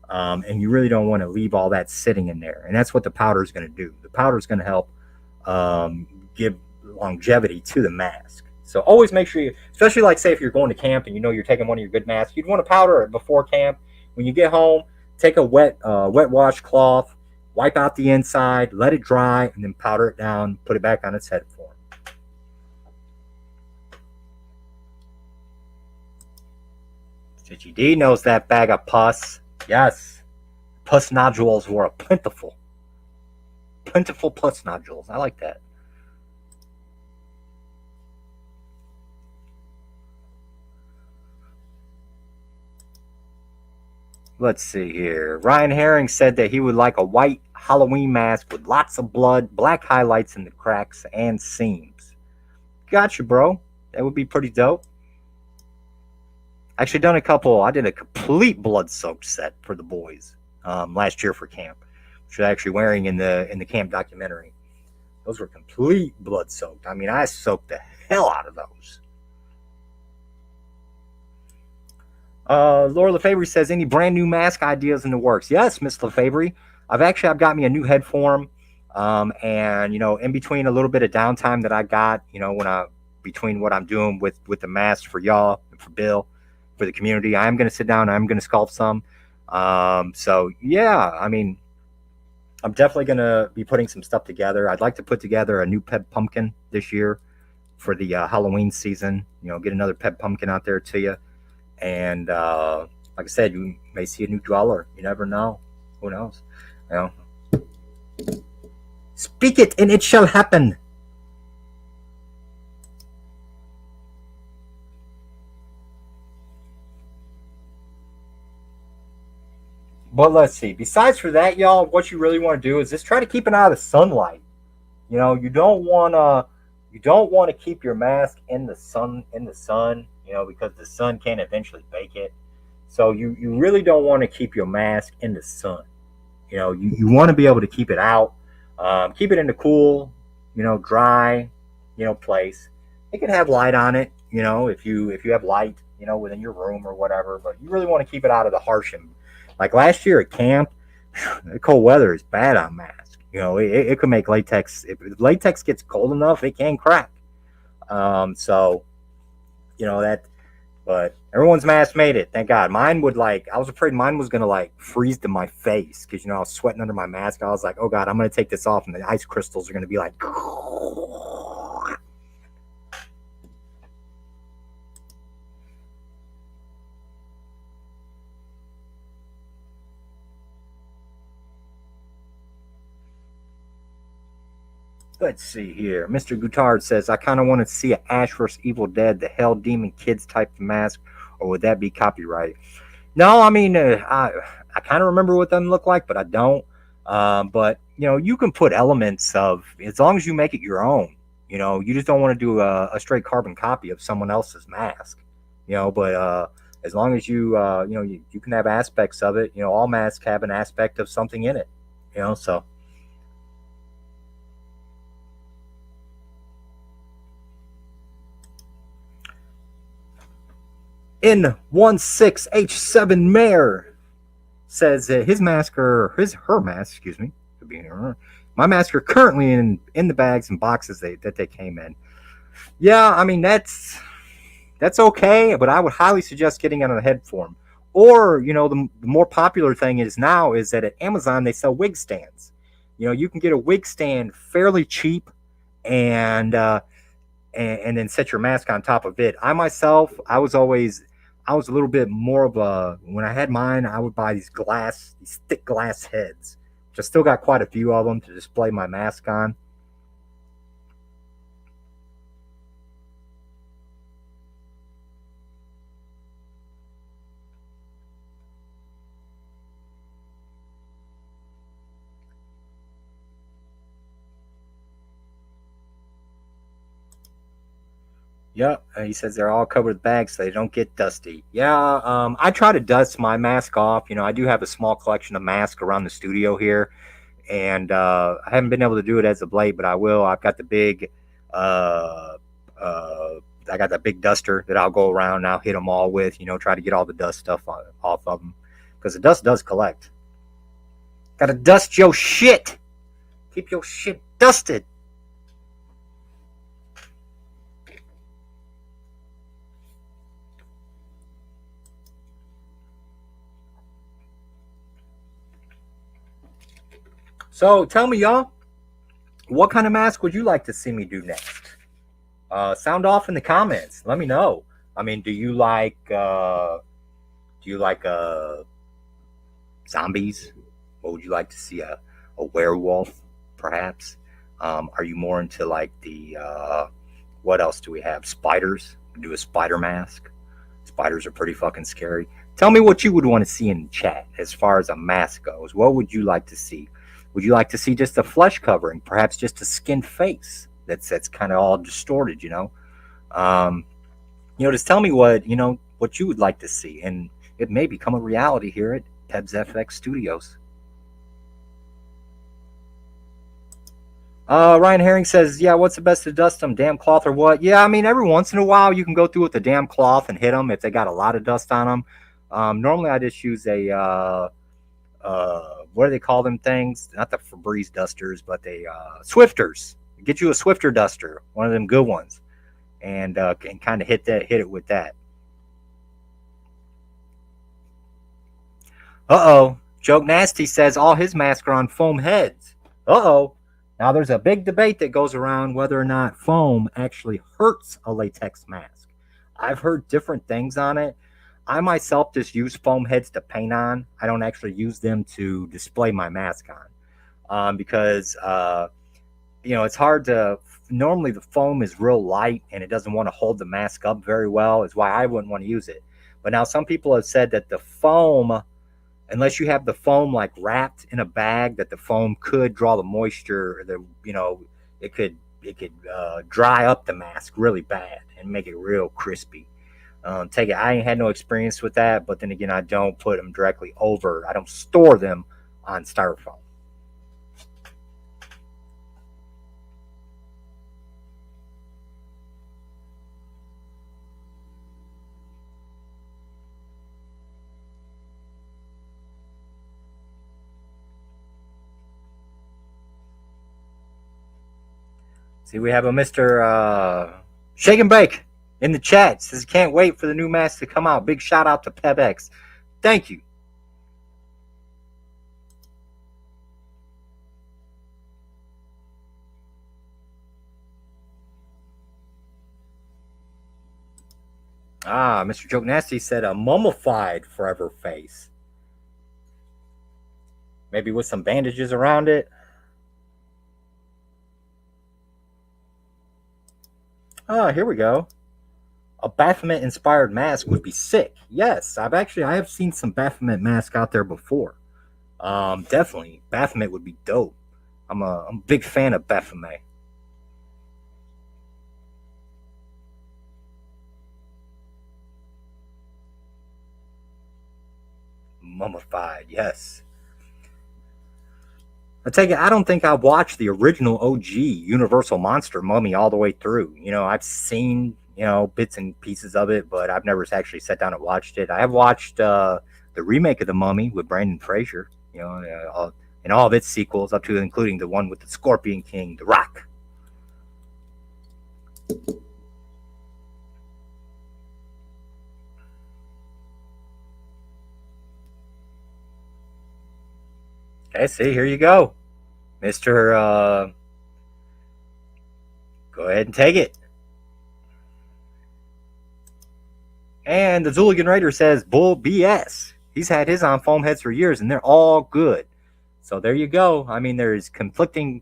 Speaker 5: And you really don't want to leave all that sitting in there. And that's what the powder is going to do. The powder is going to help give longevity to the mask. So always make sure especially like say if you're going to camp and you're taking one of your good masks, you'd want to powder it before camp. When you get home, take a wet washcloth, wipe out the inside, let it dry, and then powder it down, put it back on its head form. Stitchy D knows that bag of pus. Yes, pus nodules were plentiful pus nodules. I like that. Let's see here. Ryan Herring said that he would like a white Halloween mask with lots of blood, black highlights in the cracks and seams. Gotcha, bro. That would be pretty dope. Actually done I did a complete blood-soaked set for the boys last year for camp, which was actually wearing in the camp documentary. Those were complete blood-soaked. I mean, I soaked the hell out of those. Laura Lefebvre says, any brand new mask ideas in the works? Yes, Miss Lefebvre. I've got me a new head form. And in between a little bit of downtime that I got, between what I'm doing with the mask for y'all and for Bill, for the community, I'm going to sit down and I'm going to sculpt some. So yeah, I mean, I'm definitely going to be putting some stuff together. I'd like to put together a new Peb pumpkin this year for the Halloween season. Get another Peb pumpkin out there to you. And like I said, you may see a new dweller. You never know. Who knows? Speak it and it shall happen. But let's see. Besides for that, y'all, what you really want to do is just try to keep it out of the sunlight. You don't want to keep your mask in the sun, because the sun can eventually bake it. So you really don't want to keep your mask in the sun. You want to be able to keep it out, keep it in the cool, dry, place. It can have light on it, if you have light, within your room or whatever. But you really want to keep it out of the harsh. And like last year at camp, the cold weather is bad on masks. It could make latex. If latex gets cold enough, it can crack. So that. But everyone's mask made it, thank God. Mine would I was afraid mine was gonna freeze to my face because I was sweating under my mask. I was like, oh God, I'm gonna take this off and the ice crystals are gonna be like. Let's see here. Mr. Goutard says, I kind of want to see an Ash vs. Evil Dead, the Hell Demon Kids type of mask, or would that be copyrighted? No, I mean, I kind of remember what them look like, but I don't. But, you can put elements of, as long as you make it your own, you just don't want to do a straight carbon copy of someone else's mask, but as long as you can have aspects of it, all masks have an aspect of something in it, so. N16H7 Mayor says that her mask, excuse me, could be my masks are currently in the bags and boxes that they came in. Yeah, I mean that's okay, but I would highly suggest getting it on a head form. Or, the more popular thing is now is that at Amazon they sell wig stands. You can get a wig stand fairly cheap, and and then set your mask on top of it. I myself, I was a little bit more of a when I had mine, I would buy these thick glass heads, which I still got quite a few of them to display my mask on. Yep, he says they're all covered with bags so they don't get dusty. Yeah, I try to dust my mask off. I do have a small collection of masks around the studio here, and I haven't been able to do it as of late, but I will. Uh, uh, I got that big duster that I'll go around and I'll hit them all with. Try to get all the dust stuff off of them because the dust does collect. Got to dust your shit. Keep your shit dusted. So tell me, y'all, what kind of mask would you like to see me do next? Sound off in the comments. Let me know. I mean, do you like zombies? What would you like to see? A werewolf, perhaps? Are you more into like the what else do we have? Spiders? Do a spider mask. Spiders are pretty fucking scary. Tell me what you would want to see in chat as far as a mask goes. What would you like to see? Would you like to see just a flesh covering, perhaps just a skinned face that's kind of all distorted? Um, just tell me what you would like to see, and it may become a reality here at Pebs FX Studios. Ryan Herring says, "Yeah, what's the best to dust them? Damn cloth or what?" Yeah, I mean, every once in a while you can go through with the damn cloth and hit them if they got a lot of dust on them. Normally, I just use a what do they call them things? Not the Febreze dusters, but they Swifters. Get you a Swifter duster, one of them good ones, and kind of hit it with that. Uh-oh. Joke Nasty says all his masks are on foam heads. Uh-oh. Now there's a big debate that goes around whether or not foam actually hurts a latex mask. I've heard different things on it. I myself just use foam heads to paint on. I don't actually use them to display my mask on, because it's hard to. Normally, the foam is real light and it doesn't want to hold the mask up very well. Is why I wouldn't want to use it. But now some people have said that the foam, unless you have the foam like wrapped in a bag, that the foam could draw the moisture, or it could dry up the mask really bad and make it real crispy. Take it. I ain't had no experience with that, but then again, I don't put them directly over. I don't store them on styrofoam. See, we have a Mr. Shake and Bake in the chat. Says can't wait for the new mask to come out. Big shout out to PebX. Thank you. Mr. Joke Nasty said a mummified forever face. Maybe with some bandages around it. Here we go. A Baphomet inspired mask would be sick. Yes, I have seen some Baphomet mask out there before. Definitely Baphomet would be dope. I'm a big fan of Baphomet. Mummified, yes. I take it. I don't think I watched the original OG Universal Monster Mummy all the way through. I've seen bits and pieces of it, but I've never actually sat down and watched it. I have watched the remake of the Mummy with Brandon Fraser. And all of its sequels, up to including the one with the Scorpion King, The Rock. Okay, see, here you go. Mr. Go ahead and take it. And the Zooligan Raider says, bull BS. He's had his on foam heads for years, and they're all good. So there you go. I mean, there's conflicting,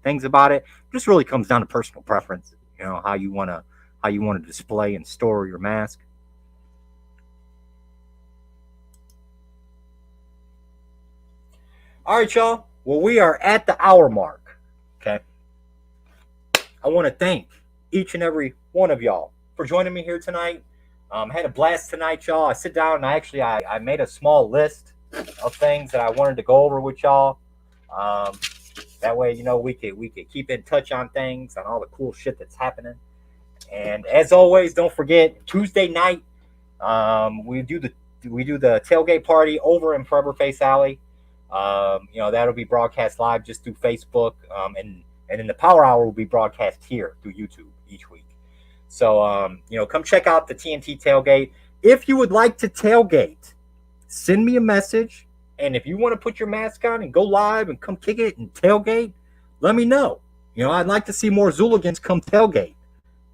Speaker 5: things about it. It just really comes down to personal preference. How you want to display and store your mask. All right, y'all. Well, we are at the hour mark. Okay. I want to thank each and every one of y'all for joining me here tonight. I had a blast tonight, y'all. I sit down and I made a small list of things that I wanted to go over with y'all. That way, we could keep in touch on things, on all the cool shit that's happening. And as always, don't forget Tuesday night, we do the tailgate party over in Forever Face Alley. That'll be broadcast live just through Facebook, and then the Power Hour will be broadcast here through YouTube each week. So, come check out the TNT tailgate. If you would like to tailgate, send me a message. And if you want to put your mask on and go live and come kick it and tailgate, let me know. I'd like to see more Zooligans come tailgate.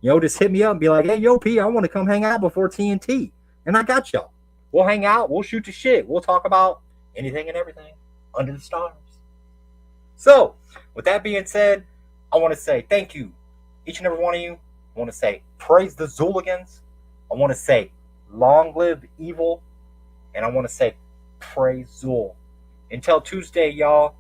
Speaker 5: Just hit me up and be like, hey, yo, P, I want to come hang out before TNT. And I got y'all. We'll hang out. We'll shoot the shit. We'll talk about anything and everything under the stars. So, with that being said, I want to say thank you, each and every one of you. I want to say praise the Zooligans. I want to say long live evil. And I want to say praise Zool. Until Tuesday, y'all.